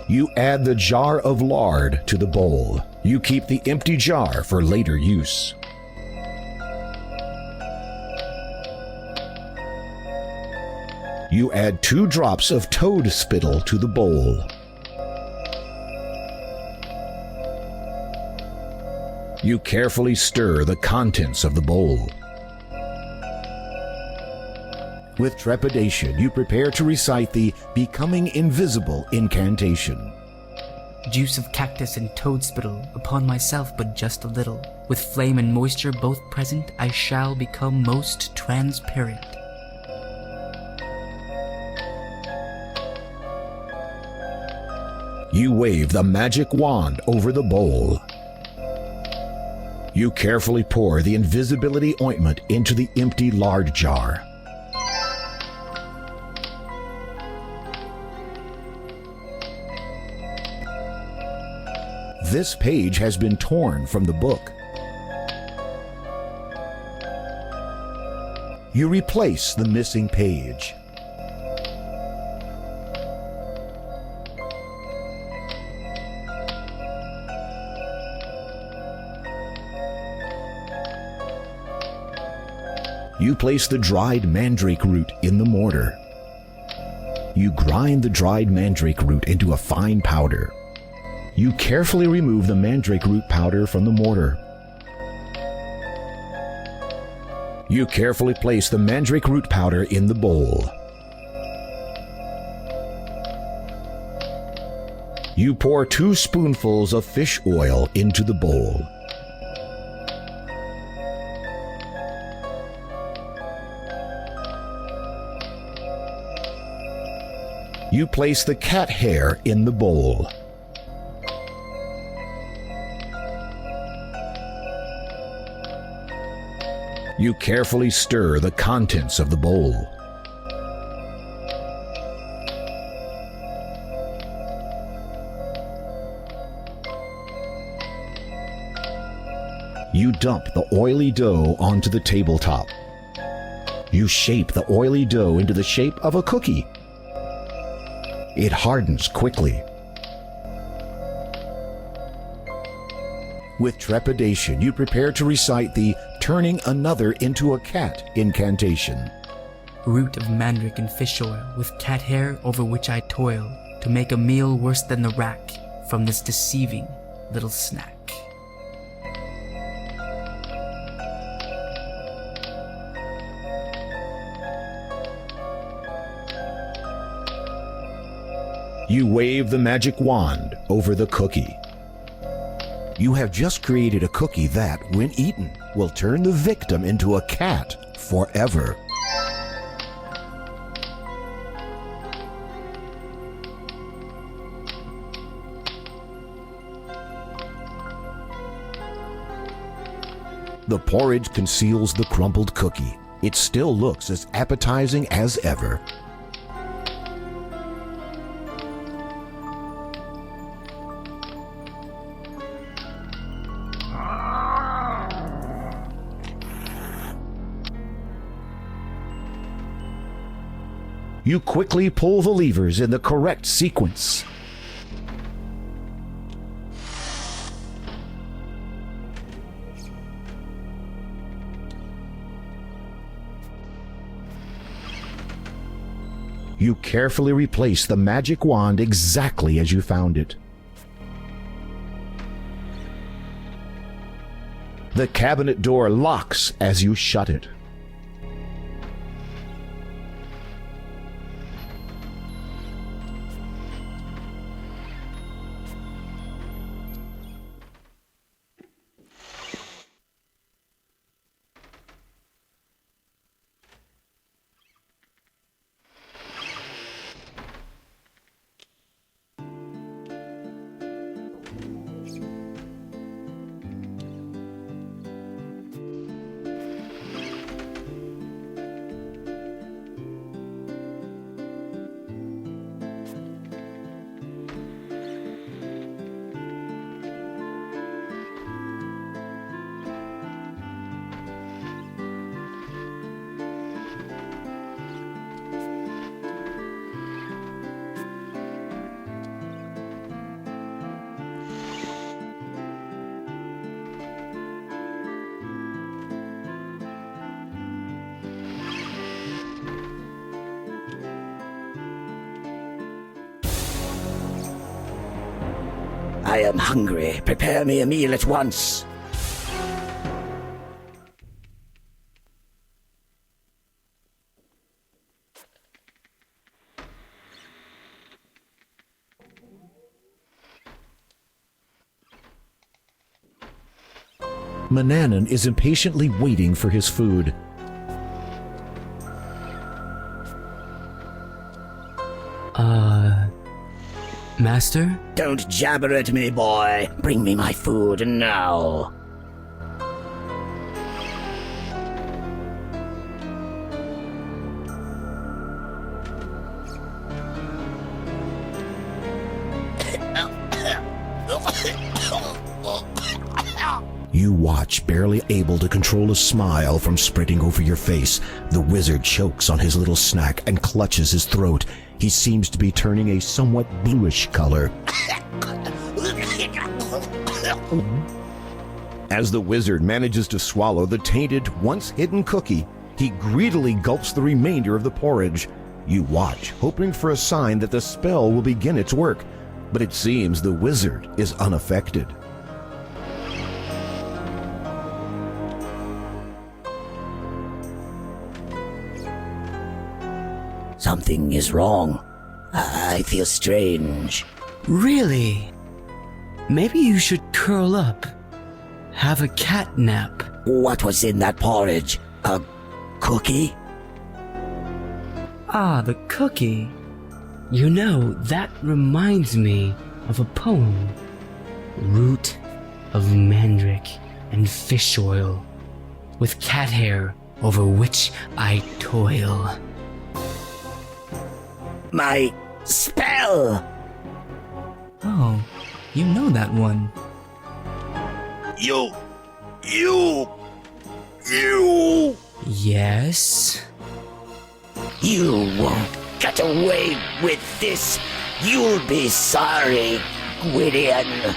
D: You add the jar of lard to the bowl. You keep the empty jar for later use. You add 2 drops of toad spittle to the bowl. You carefully stir the contents of the bowl. With trepidation, you prepare to recite the Becoming Invisible incantation.
E: Juice of cactus and toad spittle upon myself but just a little. With flame and moisture both present, I shall become most transparent.
D: You wave the magic wand over the bowl. You carefully pour the invisibility ointment into the empty lard jar. This page has been torn from the book. You replace the missing page. You place the dried mandrake root in the mortar. You grind the dried mandrake root into a fine powder. You carefully remove the mandrake root powder from the mortar. You carefully place the mandrake root powder in the bowl. You pour 2 spoonfuls of fish oil into the bowl. You place the cat hair in the bowl. You carefully stir the contents of the bowl. You dump the oily dough onto the tabletop. You shape the oily dough into the shape of a cookie. It hardens quickly. With trepidation, you prepare to recite the turning another into a cat incantation.
E: Root of mandrake and fish oil, with cat hair over which I toil, to make a meal worse than the rack from this deceiving little snack.
D: You wave the magic wand over the cookie. You have just created a cookie that, when eaten, will turn the victim into a cat forever. The porridge conceals the crumbled cookie. It still looks as appetizing as ever. You quickly pull the levers in the correct sequence. You carefully replace the magic wand exactly as you found it. The cabinet door locks as you shut it.
B: I am hungry. Prepare me a meal at once.
D: Mananan is impatiently waiting for his food.
C: Master?
B: Don't jabber at me, boy. Bring me my food now.
D: You watch, barely able to control a smile from spreading over your face. The wizard chokes on his little snack and clutches his throat. He seems to be turning a somewhat bluish color. As the wizard manages to swallow the tainted, once-hidden cookie, he greedily gulps the remainder of the porridge. You watch, hoping for a sign that the spell will begin its work, but it seems the wizard is unaffected.
B: Something is wrong. I feel strange.
C: Really? Maybe you should curl up. Have a cat nap.
B: What was in that porridge? A cookie?
C: Ah, the cookie. You know, that reminds me of a poem. Root of mandrake and fish oil, with cat hair over which I toil.
B: My spell!
E: Oh, you know that one.
B: You!
C: Yes?
B: You won't get away with this. You'll be sorry, Gwydion.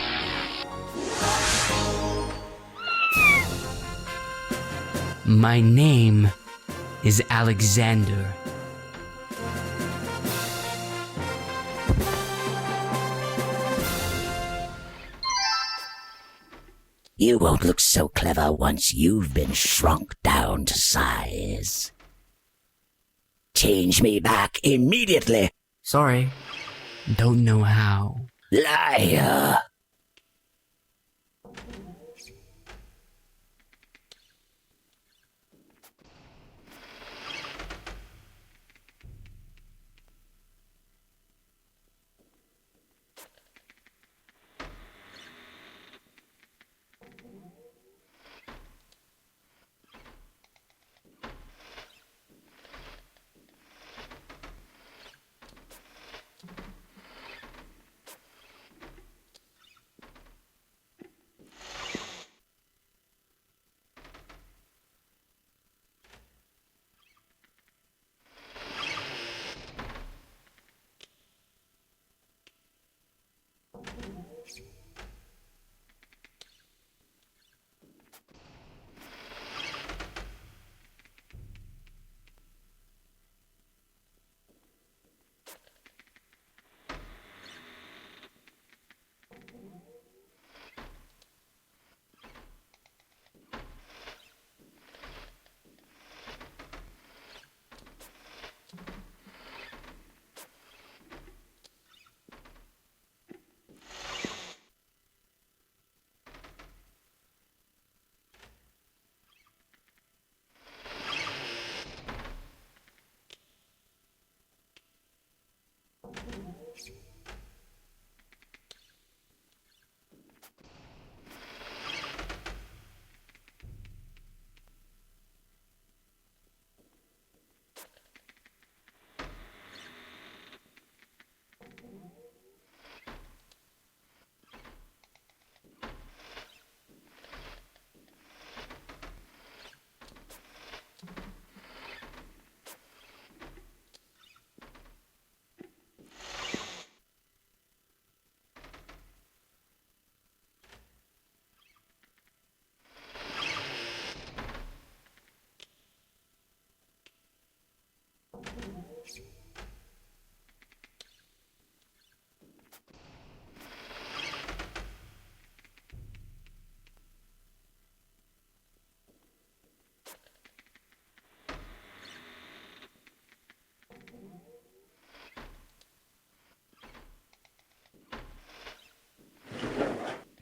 C: My name is Alexander.
B: You won't look so clever once you've been shrunk down to size. Change me back immediately.
E: Sorry.
C: Don't know how.
B: Liar.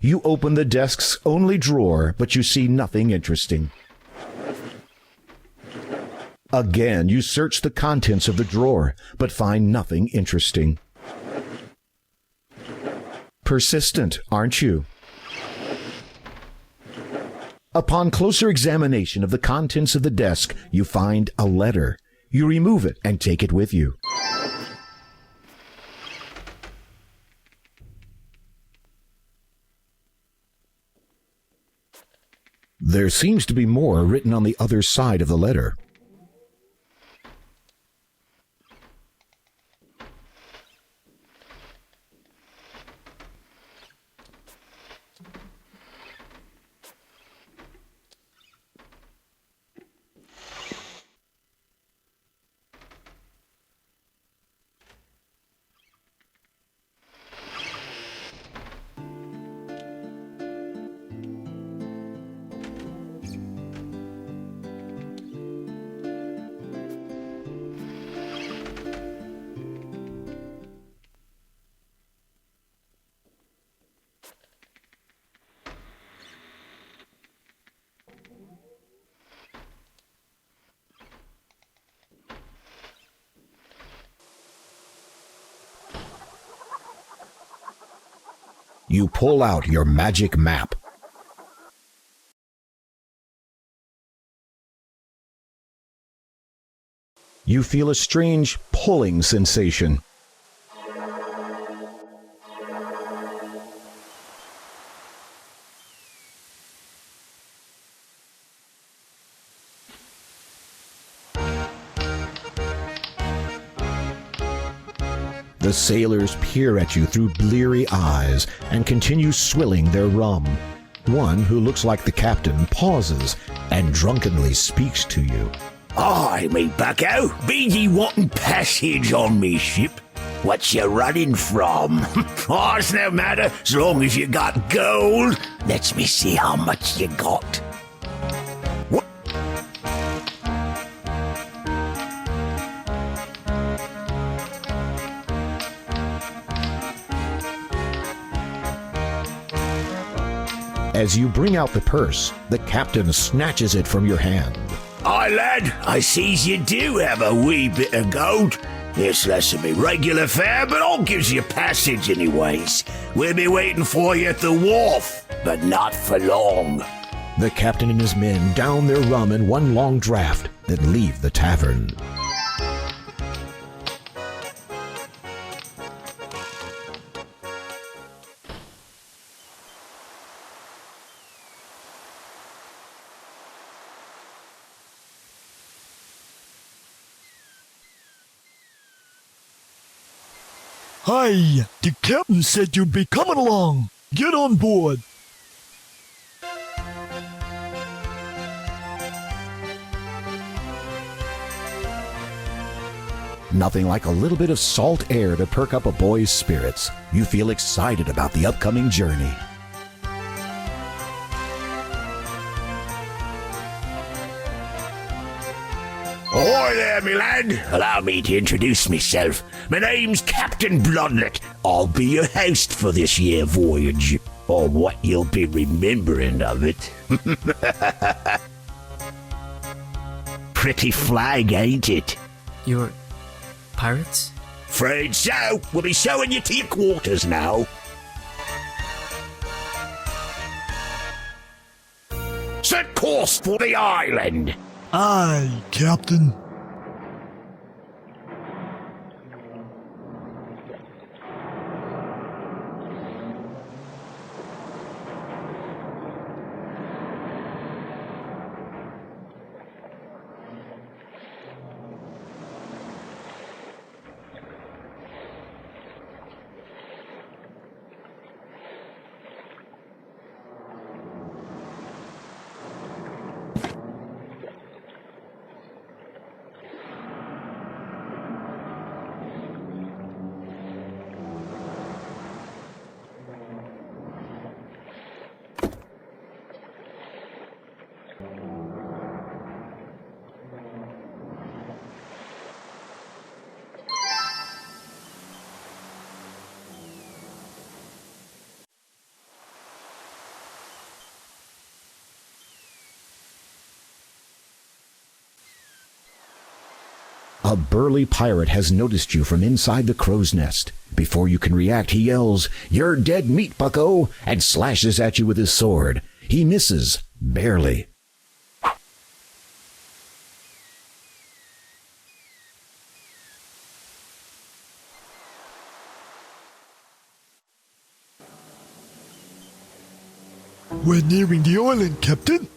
D: You open the desk's only drawer, but you see nothing interesting. Again, you search the contents of the drawer, but find nothing interesting. Persistent, aren't you? Upon closer examination of the contents of the desk, you find a letter. You remove it and take it with you. There seems to be more written on the other side of the letter. You pull out your magic map. You feel a strange pulling sensation. The sailors peer at you through bleary eyes and continue swilling their rum. One, who looks like the captain, pauses and drunkenly speaks to you.
B: Aye, me bucko, be ye wantin' passage on me ship? What you running from? Oh, it's no matter, as long as you got gold. Let me see how much you got.
D: As you bring out the purse, the captain snatches it from your hand.
B: Aye, lad, I sees you do have a wee bit of gold. It's less than me regular fare, but I'll gives you passage anyways. We'll be waiting for you at the wharf, but not for long.
D: The captain and his men down their rum in one long draught, then leave the tavern.
L: Hi, the captain said you'd be coming along. Get on board.
D: Nothing like a little bit of salt air to perk up a boy's spirits. You feel excited about the upcoming journey.
B: Ahoy there, me lad. Allow me to introduce myself. My name's Captain Bloodlet. I'll be your host for this year voyage, or what you'll be remembering of it. Pretty flag, ain't it?
E: You're pirates?
B: Afraid so. We'll be showing you to your quarters now. Set course for the island.
L: Aye, Captain.
D: A burly pirate has noticed you from inside the crow's nest. Before you can react, he yells, "You're dead meat, bucko," and slashes at you with his sword. He misses, barely.
L: We're nearing the island, Captain.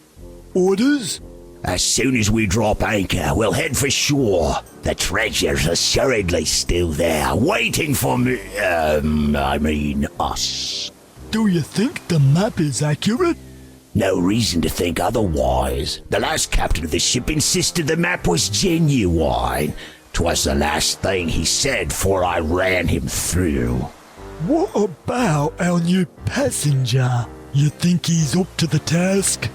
L: Orders?
B: As soon as we drop anchor, we'll head for shore. The treasure's assuredly still there, waiting for me. Us.
L: Do you think the map is accurate?
B: No reason to think otherwise. The last captain of the ship insisted the map was genuine. 'Twas the last thing he said before I ran him through.
L: What about our new passenger? You think he's up to the task?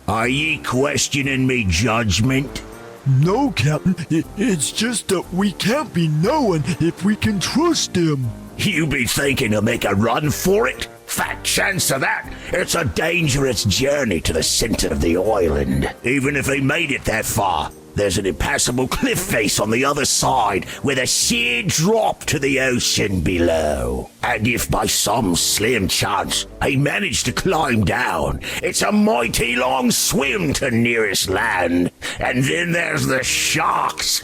B: Are ye questioning me judgment?
L: No, Captain. It's just that we can't be knowing if we can trust him.
B: You be thinking he'll make a run for it? Fat chance of that. It's a dangerous journey to the center of the island. Even if he made it that far, there's an impassable cliff face on the other side with a sheer drop to the ocean below. And if by some slim chance he managed to climb down, it's a mighty long swim to nearest land. And then there's the sharks.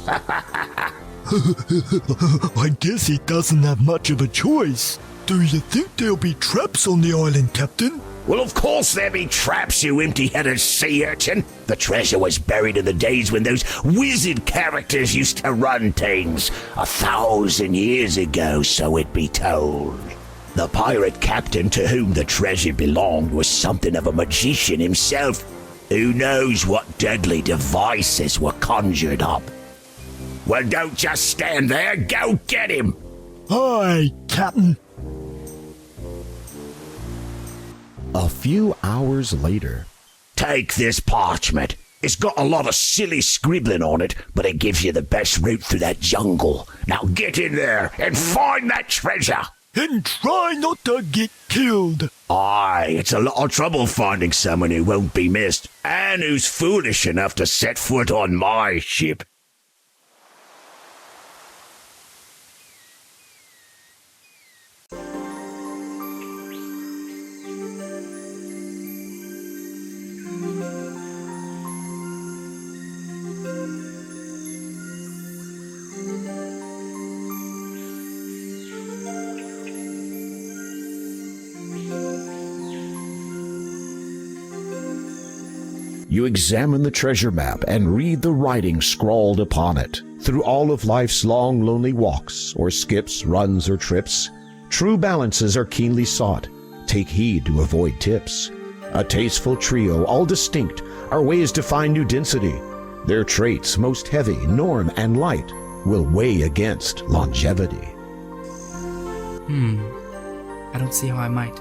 L: I guess he doesn't have much of a choice. Do you think there'll be traps on the island, Captain?
B: Well, of course there be traps, you empty-headed sea urchin. The treasure was buried in the days when those wizard characters used to run things. 1,000 years ago, so it be told. The pirate captain to whom the treasure belonged was something of a magician himself. Who knows what deadly devices were conjured up? Well, don't just stand there. Go get him.
L: Aye, Captain.
D: A few hours later.
B: Take this parchment. It's got a lot of silly scribbling on it, but it gives you the best route through that jungle. Now get in there and find that treasure.
L: And try not to get killed.
B: Aye, it's a lot of trouble finding someone who won't be missed, and who's foolish enough to set foot on my ship.
D: You examine the treasure map and read the writing scrawled upon it. Through all of life's long, lonely walks, or skips, runs, or trips, true balances are keenly sought. Take heed to avoid tips. A tasteful trio, all distinct, are ways to find new density. Their traits, most heavy, norm, and light, will weigh against longevity.
E: I don't see how I might.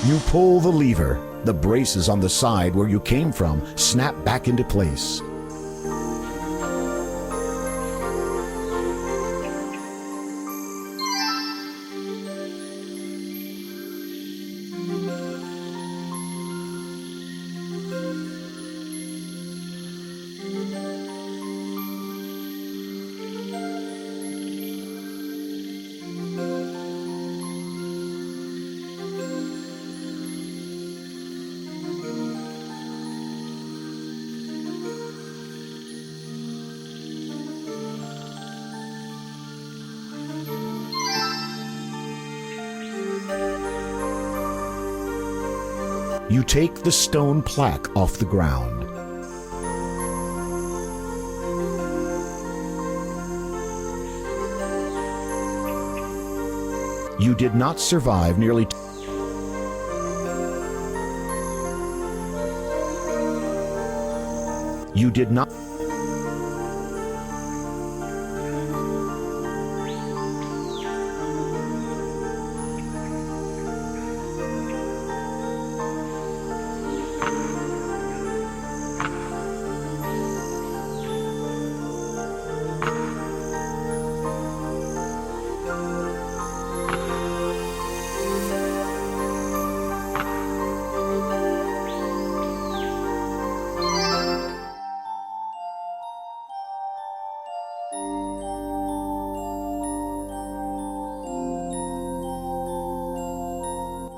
D: You pull the lever. The braces on the side where you came from snap back into place. You take the stone plaque off the ground. You did not survive nearly You did not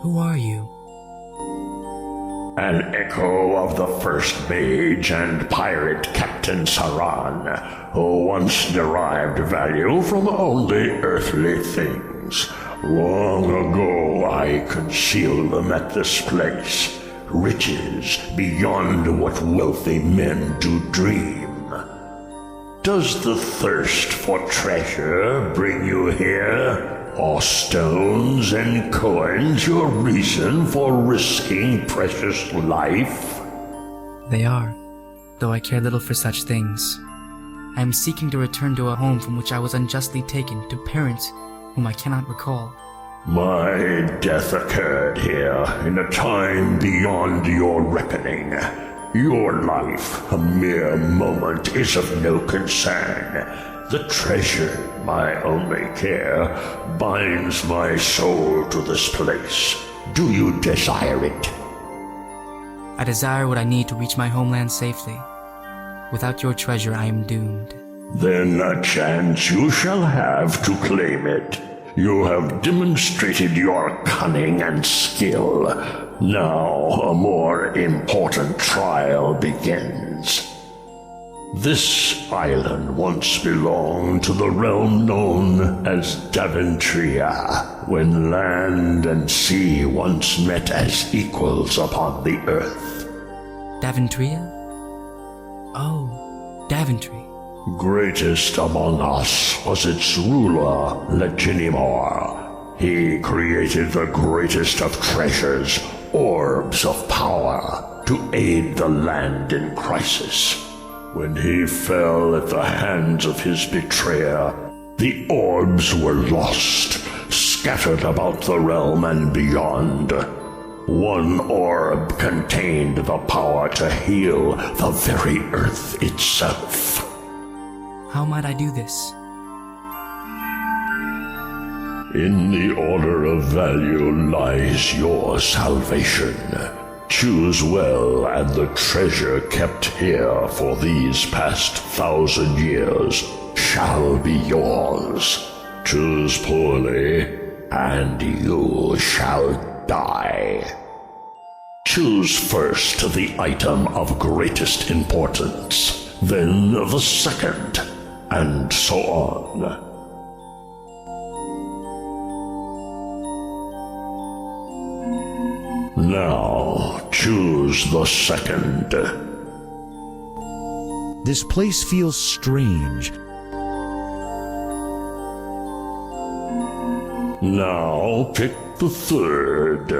E: Who are you?
M: An echo of the first mage and pirate Captain Saran, who once derived value from only earthly things. Long ago I concealed them at this place, riches beyond what wealthy men do dream. Does the thirst for treasure bring you here? Are stones and coins your reason for risking precious life?
E: They are, though I care little for such things. I am seeking to return to a home from which I was unjustly taken, to parents whom I cannot recall.
M: My death occurred here in a time beyond your reckoning. Your life, a mere moment, is of no concern. The treasure, my only care, binds my soul to this place. Do you desire it?
E: I desire what I need to reach my homeland safely. Without your treasure, I am doomed.
M: Then a chance you shall have to claim it. You have demonstrated your cunning and skill. Now a more important trial begins. This island once belonged to the realm known as Daventria, when land and sea once met as equals upon the earth.
E: Daventria? Oh, Daventry.
M: Greatest among us was its ruler, Leginimor. He created the greatest of treasures, orbs of power, to aid the land in crisis. When he fell at the hands of his betrayer, the orbs were lost, scattered about the realm and beyond. One orb contained the power to heal the very earth itself.
E: How might I do this?
M: In the order of value lies your salvation. Choose well, and the treasure kept here for these past 1,000 years shall be yours. Choose poorly, and you shall die. Choose first the item of greatest importance, then the second, and so on. Now, choose the second.
D: This place feels strange.
M: Now, pick the third.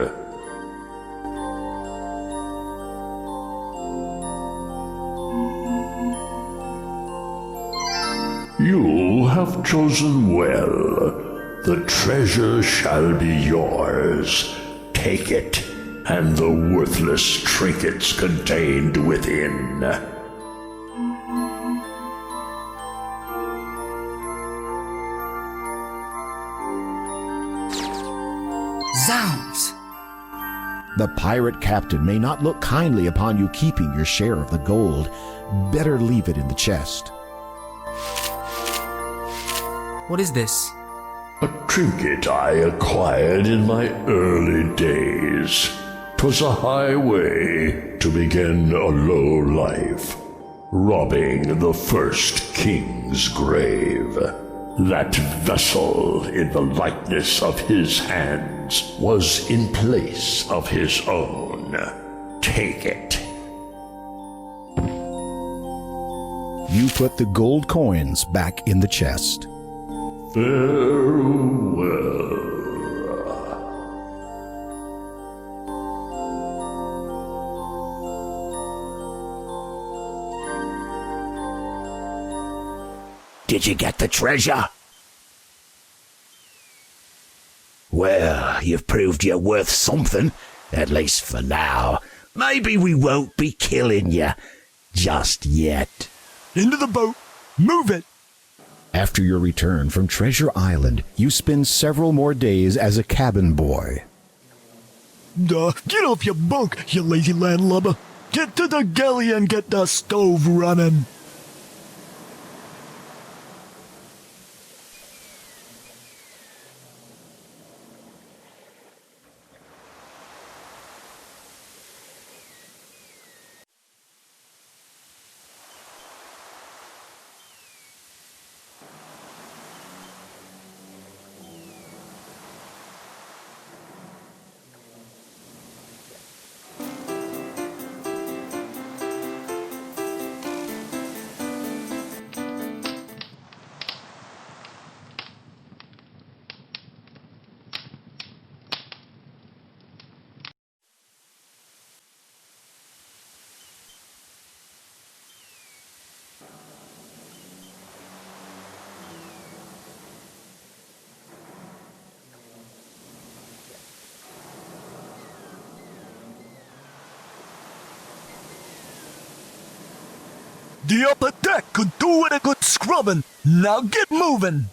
M: You have chosen well. The treasure shall be yours. Take it, and the worthless trinkets contained within.
E: Zounds!
D: The pirate captain may not look kindly upon you keeping your share of the gold. Better leave it in the chest.
E: What is this?
M: A trinket I acquired in my early days. 'Twas a highway to begin a low life, robbing the first king's grave. That vessel in the likeness of his hands was in place of his own. Take it.
D: You put the gold coins back in the chest.
M: Farewell.
B: Did you get the treasure? Well, you've proved you're worth something, at least for now. Maybe we won't be killing you just yet.
L: Into the boat. Move it.
D: After your return from Treasure Island, you spend several more days as a cabin boy.
L: Get off your bunk, you lazy landlubber. Get to the galley and get the stove running. The upper deck could do with a good scrubbing. Now get moving.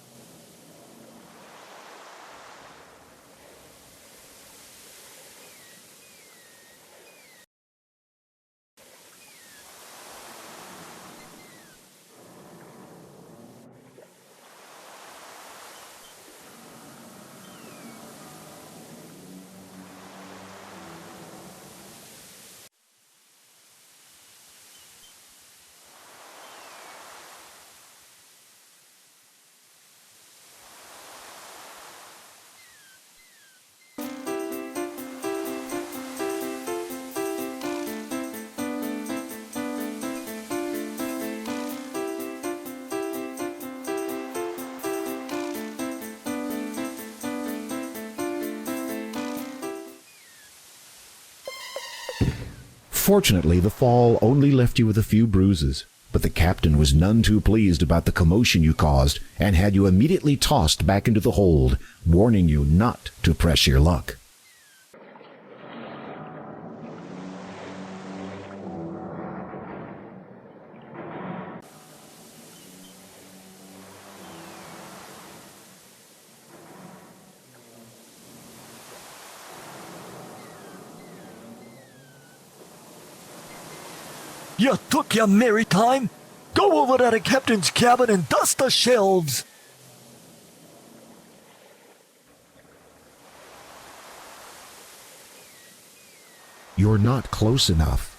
D: Fortunately, the fall only left you with a few bruises, but the captain was none too pleased about the commotion you caused and had you immediately tossed back into the hold, warning you not to press your luck.
L: You took your merry time. Go over to the captain's cabin and dust the shelves.
D: You're not close enough.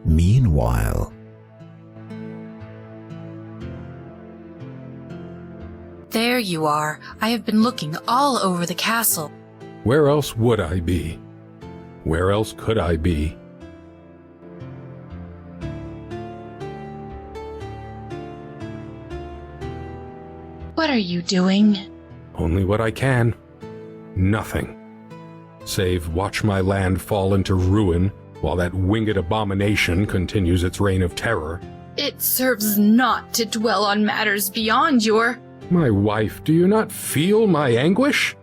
D: Meanwhile,
N: there you are. I have been looking all over the castle.
O: Where else would I be? Where else could I be?
N: What are you doing?
O: Only what I can. Nothing. Save watch my land fall into ruin while that winged abomination continues its reign of terror.
N: It serves not to dwell on matters beyond your...
O: My wife, do you not feel my anguish?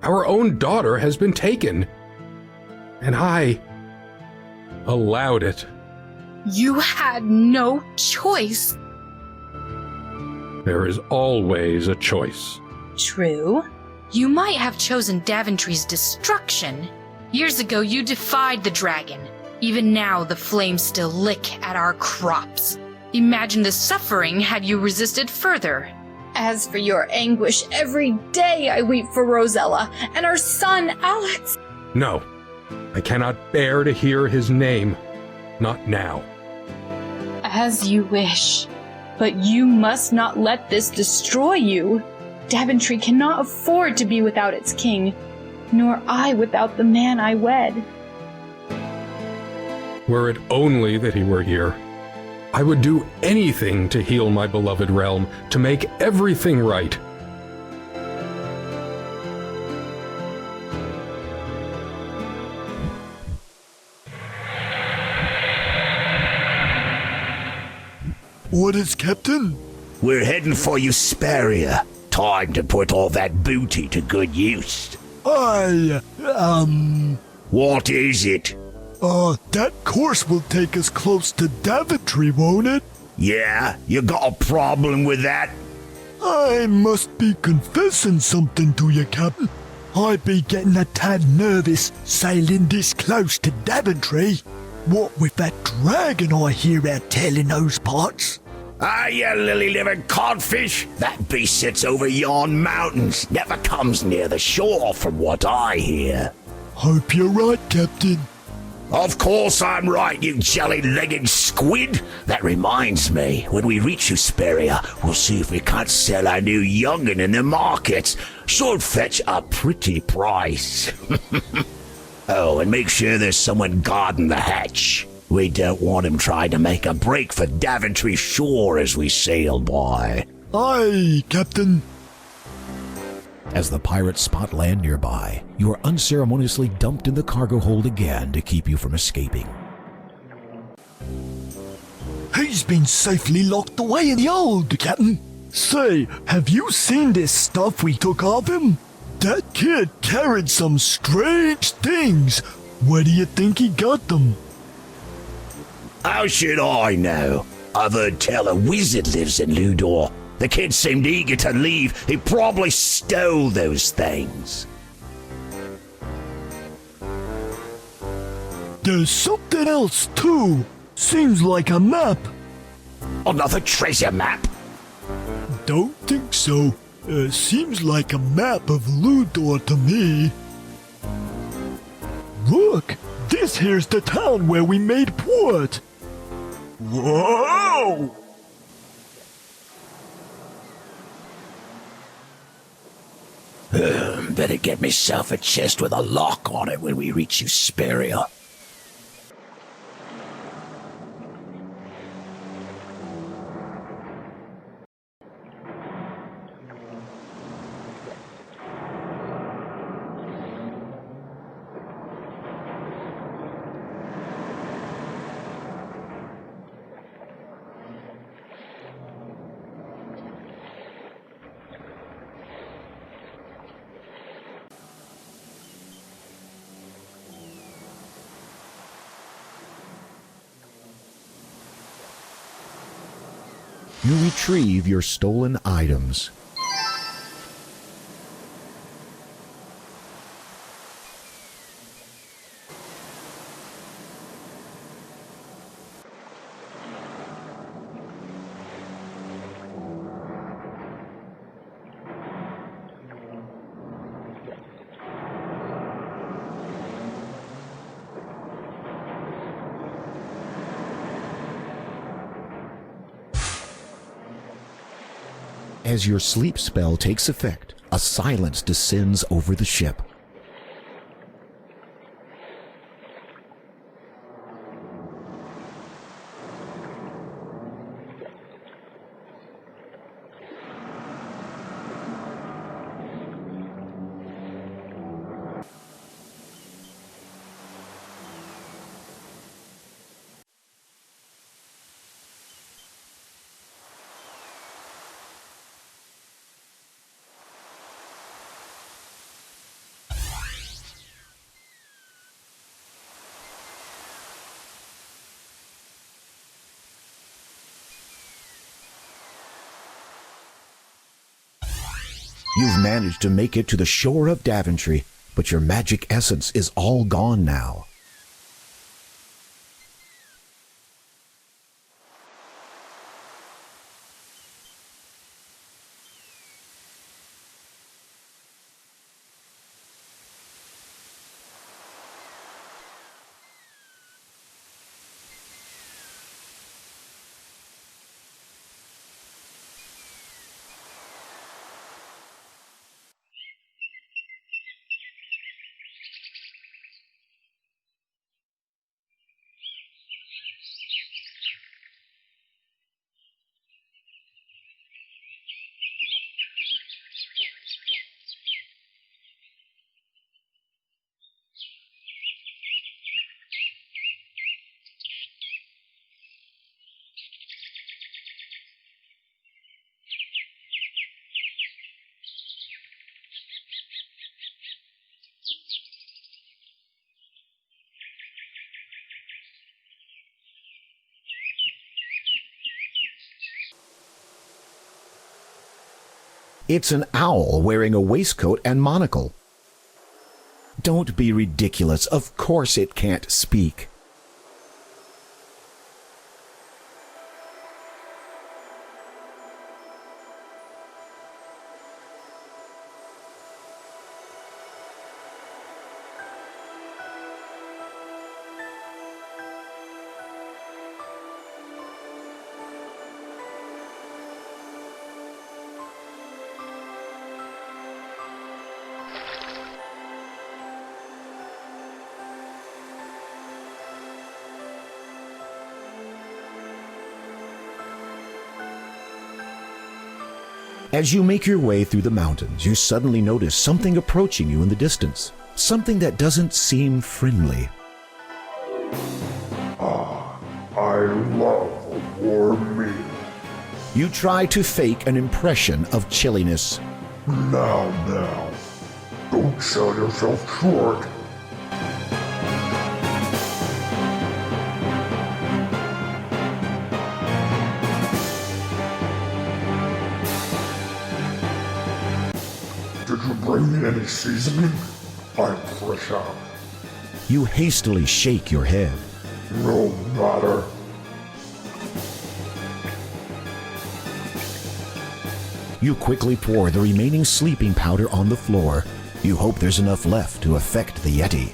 O: Our own daughter has been taken. And I allowed it.
N: You had no choice.
O: There is always a choice.
N: True. You might have chosen Daventry's destruction. Years ago, you defied the dragon. Even now, the flames still lick at our crops. Imagine the suffering had you resisted further.
P: As for your anguish, every day I weep for Rosella and our son, Alex.
O: No, I cannot bear to hear his name. Not now.
P: As you wish. But you must not let this destroy you. Daventry cannot afford to be without its king, nor I without the man I wed.
O: Were it only that he were here, I would do anything to heal my beloved realm, to make everything right.
L: Orders, Captain?
B: We're heading for Eusperia. Time to put all that booty to good use.
L: What
B: is it?
L: That course will take us close to Daventry, won't it?
B: Yeah? You got a problem with that?
L: I must be confessing something to you, Captain. I be getting a tad nervous sailing this close to Daventry. What with that dragon I hear out telling those parts?
B: Ah, you lily-livered codfish! That beast sits over yon mountains, never comes near the shore from what I hear.
L: Hope you're right, Captain.
B: Of course I'm right, you jelly-legged squid! That reminds me, when we reach Eusperia, we'll see if we can't sell our new young'un in the market. Should fetch a pretty price. Oh, and make sure there's someone guarding the hatch. We don't want him trying to make a break for Daventry shore as we sail by.
L: Aye, Captain.
D: As the pirates spot land nearby, you are unceremoniously dumped in the cargo hold again to keep you from escaping.
L: He's been safely locked away in the hold, Captain. Say, have you seen this stuff we took off him? That kid carried some strange things. Where do you think he got them?
B: How should I know? I've heard tell a wizard lives in Ludor. The kid seemed eager to leave. He probably stole those things.
L: There's something else, too. Seems like a map.
B: Another treasure map?
L: Don't think so. Seems like a map of Ludor to me. Look, this here's the town where we made port. Whoa!
B: Better get myself a chest with a lock on it when we reach Eusperia.
D: You retrieve your stolen items. As your sleep spell takes effect, a silence descends over the ship. You've managed to make it to the shore of Daventry, but your magic essence is all gone now. It's an owl wearing a waistcoat and monocle. Don't be ridiculous. Of course it can't speak. As you make your way through the mountains, you suddenly notice something approaching you in the distance. Something that doesn't seem friendly.
M: I love a warm meal.
D: You try to fake an impression of chilliness.
M: Now. Don't sell yourself short. Did you bring me any seasoning? I'm fresh out.
D: You hastily shake your head.
M: No matter.
D: You quickly pour the remaining sleeping powder on the floor. You hope there's enough left to affect the Yeti.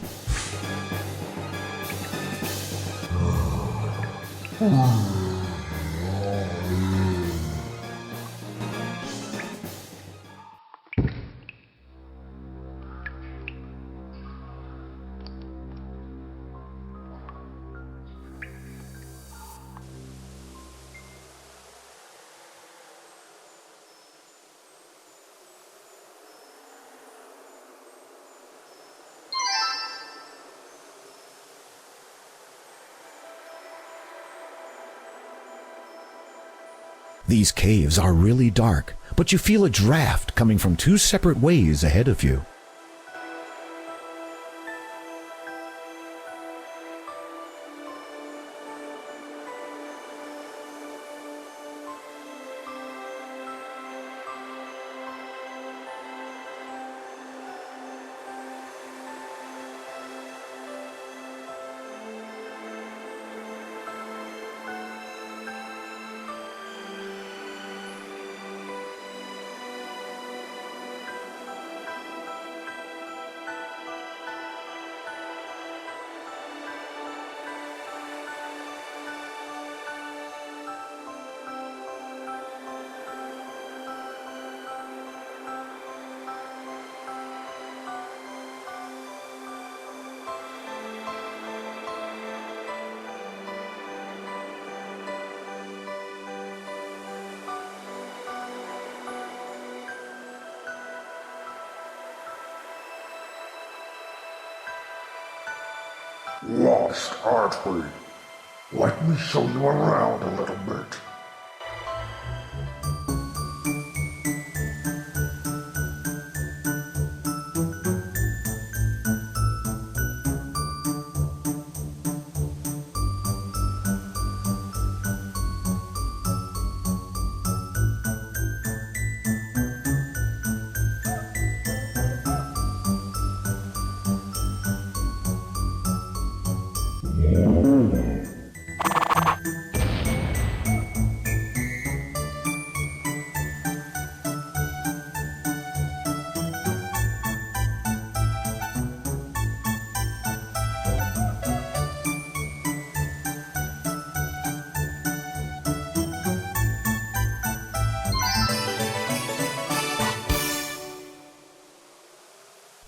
D: These caves are really dark, but you feel a draft coming from two separate ways ahead of you.
M: Lost, aren't we? Let me show you around a little bit.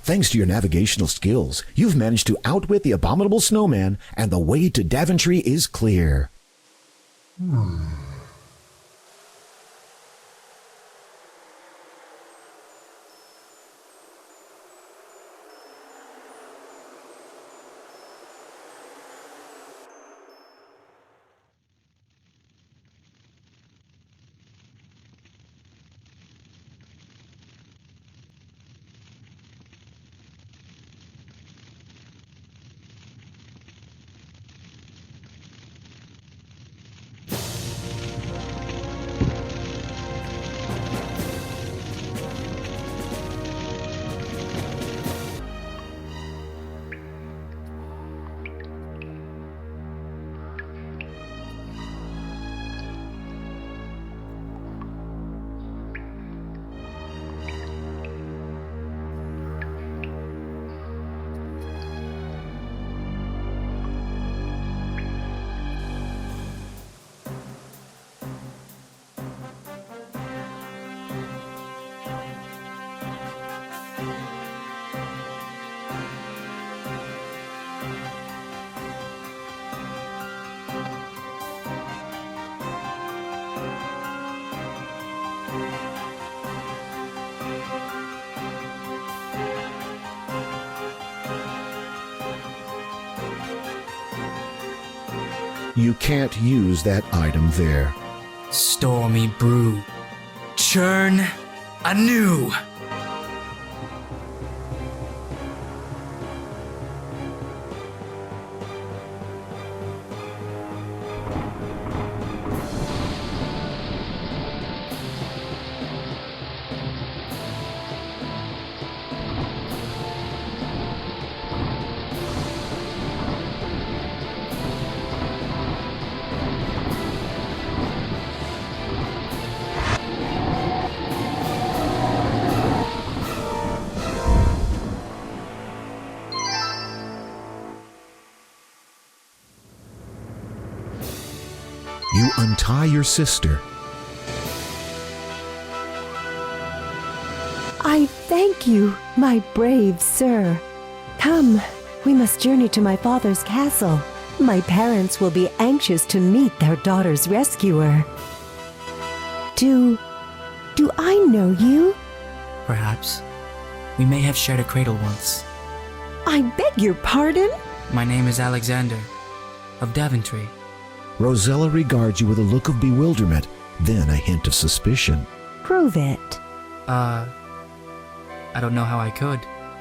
D: Thanks to your navigational skills, you've managed to outwit the abominable snowman, and the way to Daventry is clear. You can't use that item there.
E: Stormy brew. Churn anew.
D: You untie your sister.
Q: I thank you, my brave sir. Come, we must journey to my father's castle. My parents will be anxious to meet their daughter's rescuer. Do I know you?
E: Perhaps. We may have shared a cradle once.
Q: I beg your pardon?
E: My name is Alexander, of Daventry.
D: Rosella regards you with a look of bewilderment, then a hint of suspicion.
Q: Prove it.
E: I don't know how I could.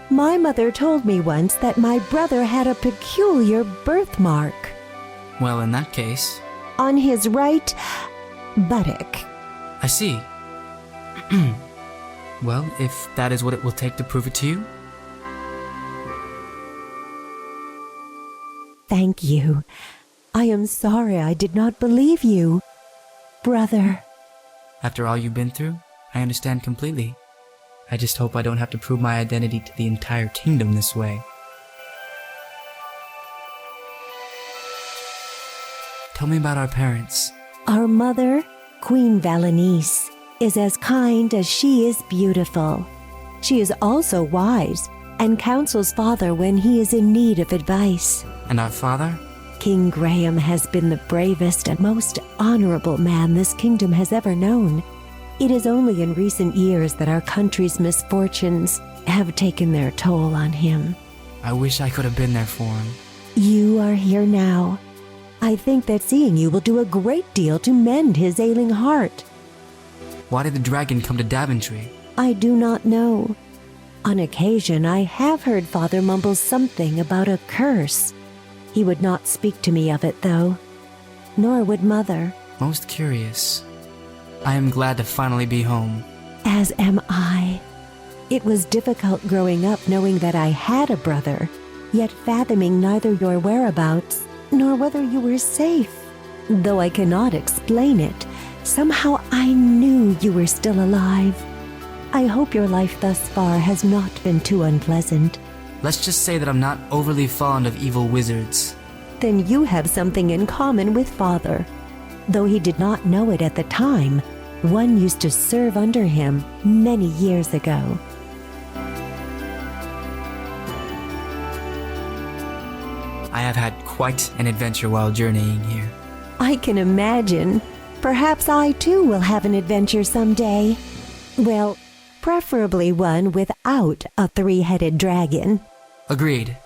Q: My mother told me once that my brother had a peculiar birthmark.
E: Well, in that case...
Q: On his right buttock.
E: I see. Well, if that is what it will take to prove it to you.
Q: Thank you. I am sorry I did not believe you. Brother.
E: After all you've been through, I understand completely. I just hope I don't have to prove my identity to the entire kingdom this way. Tell me about our parents.
Q: Our mother, Queen Valenice, is as kind as she is beautiful. She is also wise and counsels father when he is in need of advice.
E: And our father?
Q: King Graham has been the bravest and most honorable man this kingdom has ever known. It is only in recent years that our country's misfortunes have taken their toll on him.
E: I wish I could have been there for him.
Q: You are here now. I think that seeing you will do a great deal to mend his ailing heart.
E: Why did the dragon come to Daventry?
Q: I do not know. On occasion, I have heard Father mumble something about a curse. He would not speak to me of it, though. Nor would Mother.
E: Most curious. I am glad to finally be home.
Q: As am I. It was difficult growing up knowing that I had a brother, yet fathoming neither your whereabouts nor whether you were safe. Though I cannot explain it, somehow I knew you were still alive. I hope your life thus far has not been too unpleasant.
E: Let's just say that I'm not overly fond of evil wizards.
Q: Then you have something in common with Father. Though he did not know it at the time, one used to serve under him many years ago.
E: I have had quite an adventure while journeying here.
Q: I can imagine. Perhaps I too will have an adventure someday. Well, preferably one without a three-headed dragon.
E: Agreed.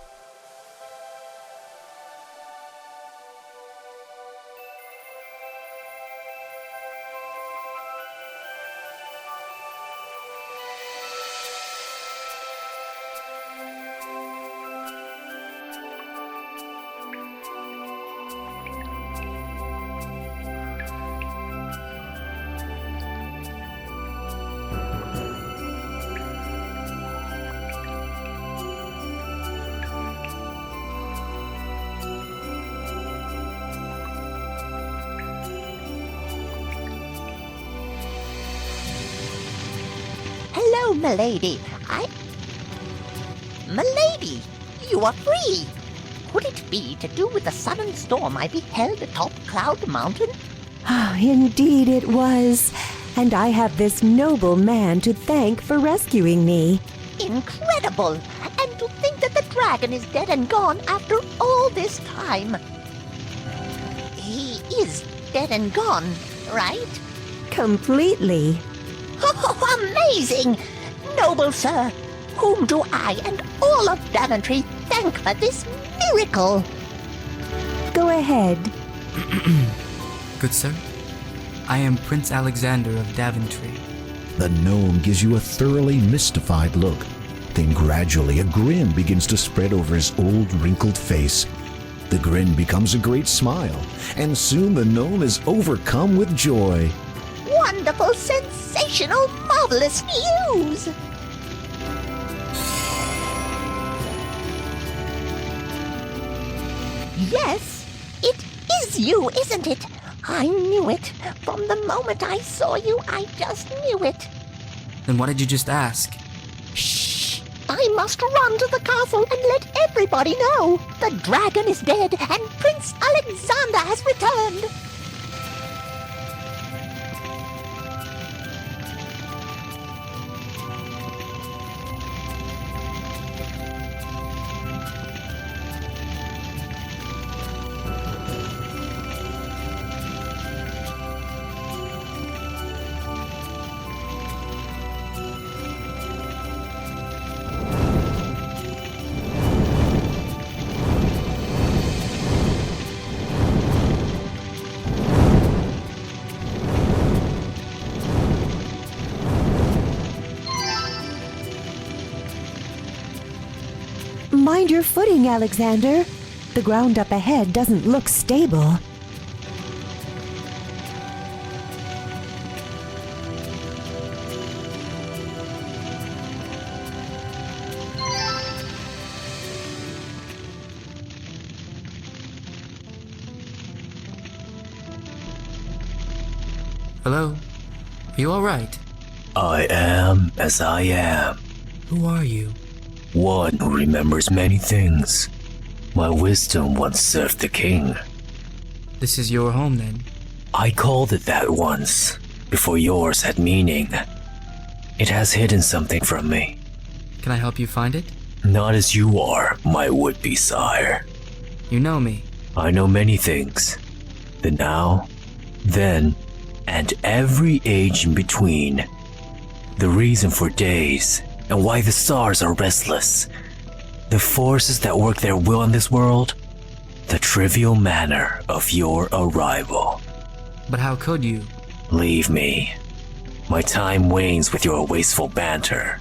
R: Hello, milady. Milady, you are free! Could it be to do with the sudden storm I beheld atop Cloud Mountain?
Q: Ah, indeed it was. And I have this noble man to thank for rescuing me.
R: Incredible! And to think that the dragon is dead and gone after all this time. He is dead and gone, right?
Q: Completely.
R: Oh, amazing! Noble sir, whom do I and all of Daventry thank for this miracle?
Q: Go ahead.
E: Good sir, I am Prince Alexander of Daventry.
D: The gnome gives you a thoroughly mystified look. Then gradually a grin begins to spread over his old wrinkled face. The grin becomes a great smile, and soon the gnome is overcome with joy.
R: Wonderful, sensational, marvelous news! Yes, it is you, isn't it? I knew it. From the moment I saw you, I just knew it.
E: Then what did you just ask?
R: Shh! I must run to the castle and let everybody know. The dragon is dead and Prince Alexander has returned.
Q: Mind your footing, Alexander. The ground up ahead doesn't look stable.
E: Hello? Are you alright?
S: I am as I am.
E: Who are you?
S: One who remembers many things. My wisdom once served the king.
E: This is your home then?
S: I called it that once, before yours had meaning. It has hidden something from me.
E: Can I help you find it?
S: Not as you are, my would-be sire.
E: You know me.
S: I know many things. The now, then, and every age in between. The reason for days, and why the stars are restless. The forces that work their will in this world. The trivial manner of your arrival.
E: But how could you?
S: Leave me. My time wanes with your wasteful banter.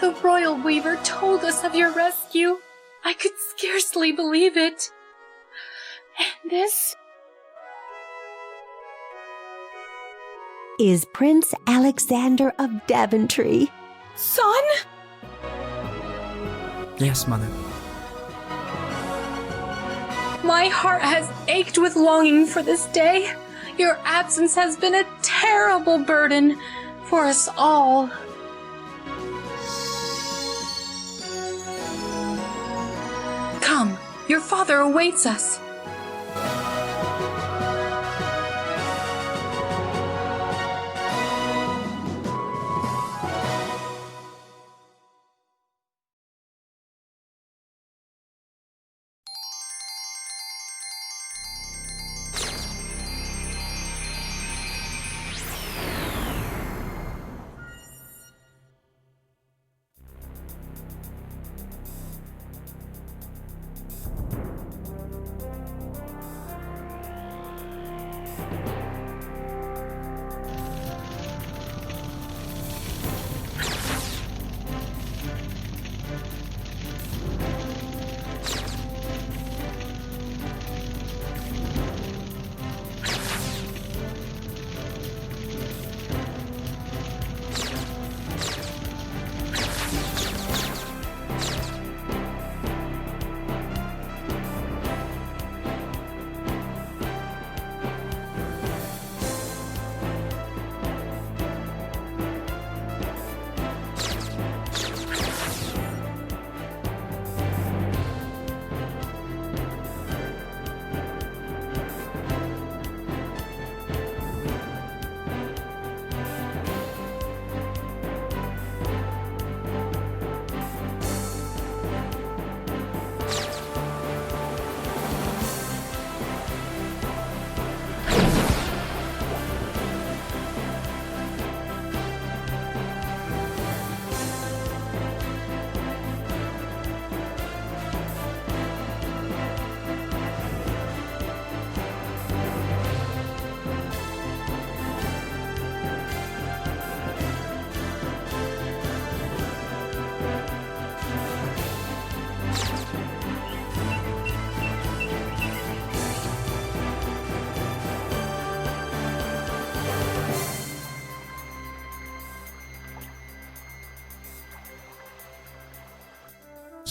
P: the royal weaver told us of your rescue. I could scarcely believe it. And this
Q: is Prince Alexander of Daventry.
P: son?
E: Yes, Mother.
P: My heart has ached with longing for this day. Your absence has been a terrible burden for us all. Come, your father awaits us.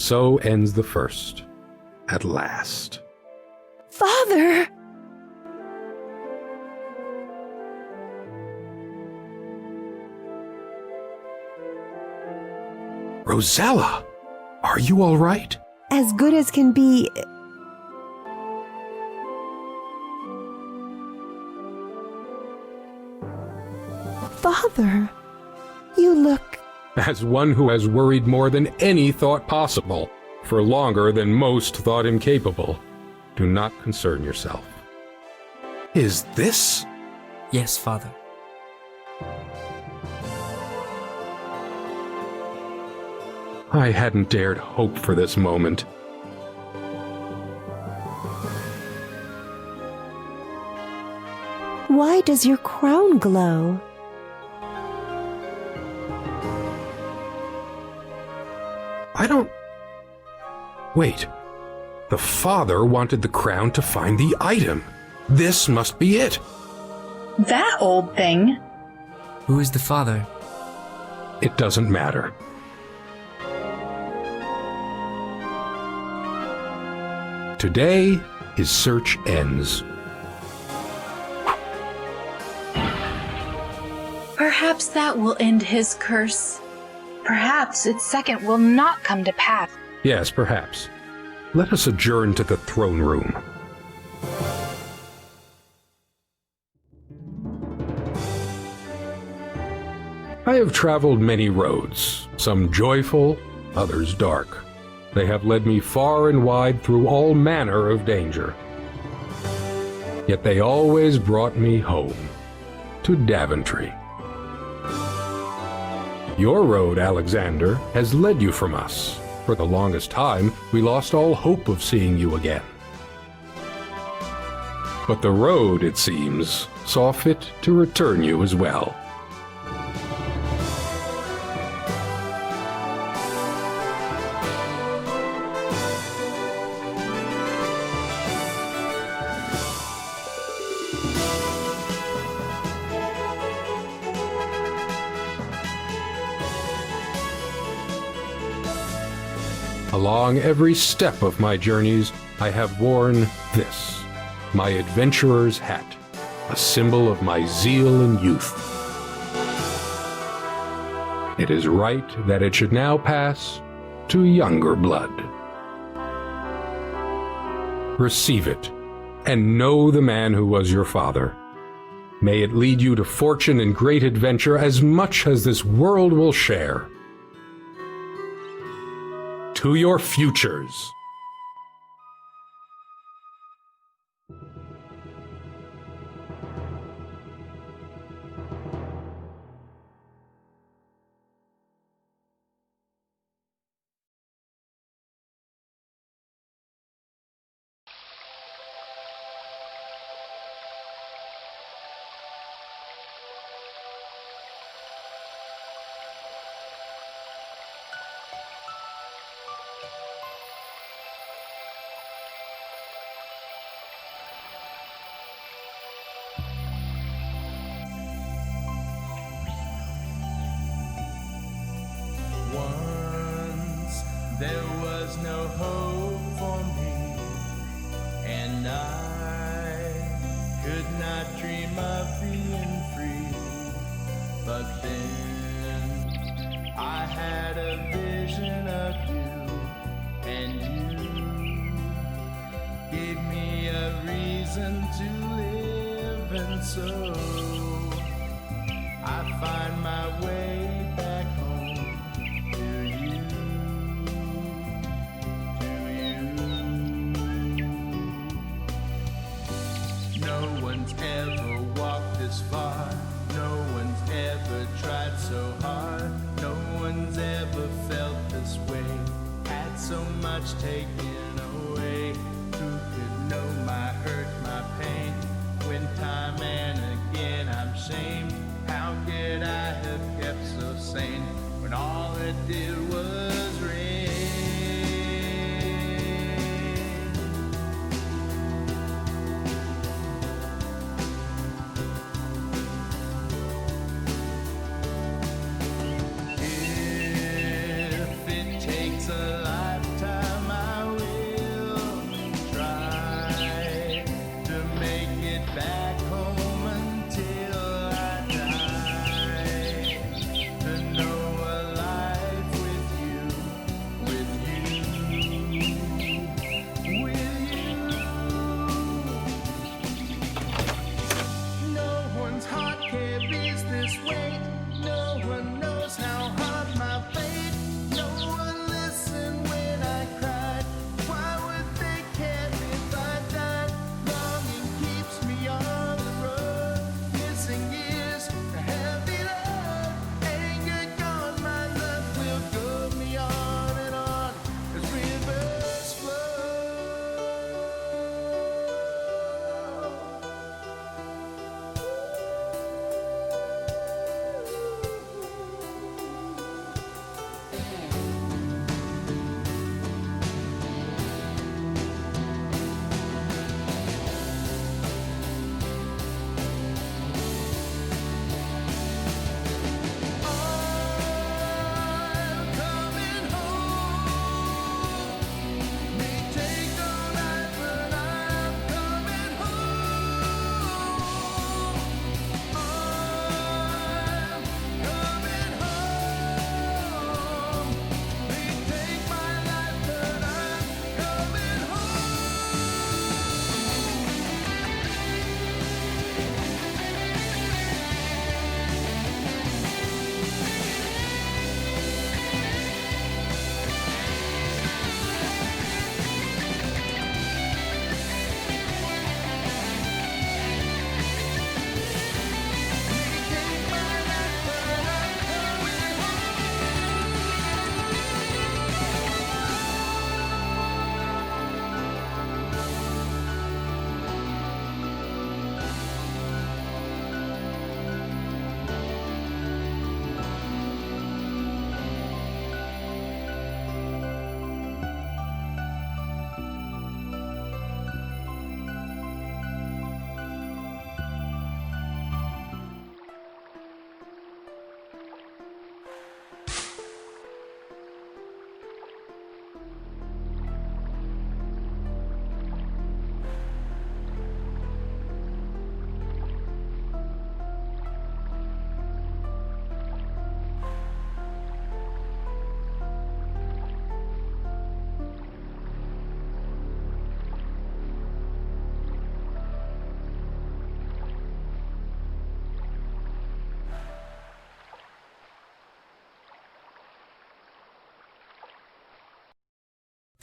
O: So ends the first. At last.
Q: Father!
O: Rosella! Are you all right?
Q: As good as can be. Father, you look.
O: As one who has worried more than any thought possible, for longer than most thought him capable. Do not concern yourself. Is this?
E: Yes, Father.
O: I hadn't dared hope for this moment.
Q: Why does your crown glow?
O: I don't... Wait. The father wanted the crown to find the item. This must be it.
P: That old thing?
E: Who is the father?
O: It doesn't matter. Today, his search ends.
P: Perhaps that will end his curse. Perhaps its second will not come to pass.
O: Yes, perhaps. Let us adjourn to the throne room. I have traveled many roads, some joyful, others dark. They have led me far and wide through all manner of danger. Yet they always brought me home, to Daventry. Your road, Alexander, has led you from us. For the longest time, we lost all hope of seeing you again. But the road, it seems, saw fit to return you as well. Along every step of my journeys, I have worn this, my adventurer's hat, a symbol of my zeal and youth. It is right that it should now pass to younger blood. Receive it, and know the man who was your father. May it lead you to fortune and great adventure as much as this world will share. To your futures.
T: There was no hope for me, and I could not dream of being free. But then I had a vision of you, and you gave me a reason to live, and so I find my way back home to you. No one's ever walked this far. No one's ever tried so hard. No one's ever felt this way. Had so much taken away. Who could know my hurt, my pain? When time and again I'm shamed. How could I have kept so sane when all it did was rain? A lifetime I will try to make it back home until I die. To know a life with you, with you, with you. No one's heart carries this weight. No one knows how hard my fate. No one listen when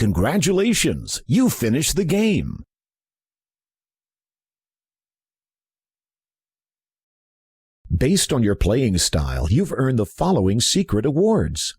D: Congratulations, you finished the game. Based on your playing style, you've earned the following secret awards.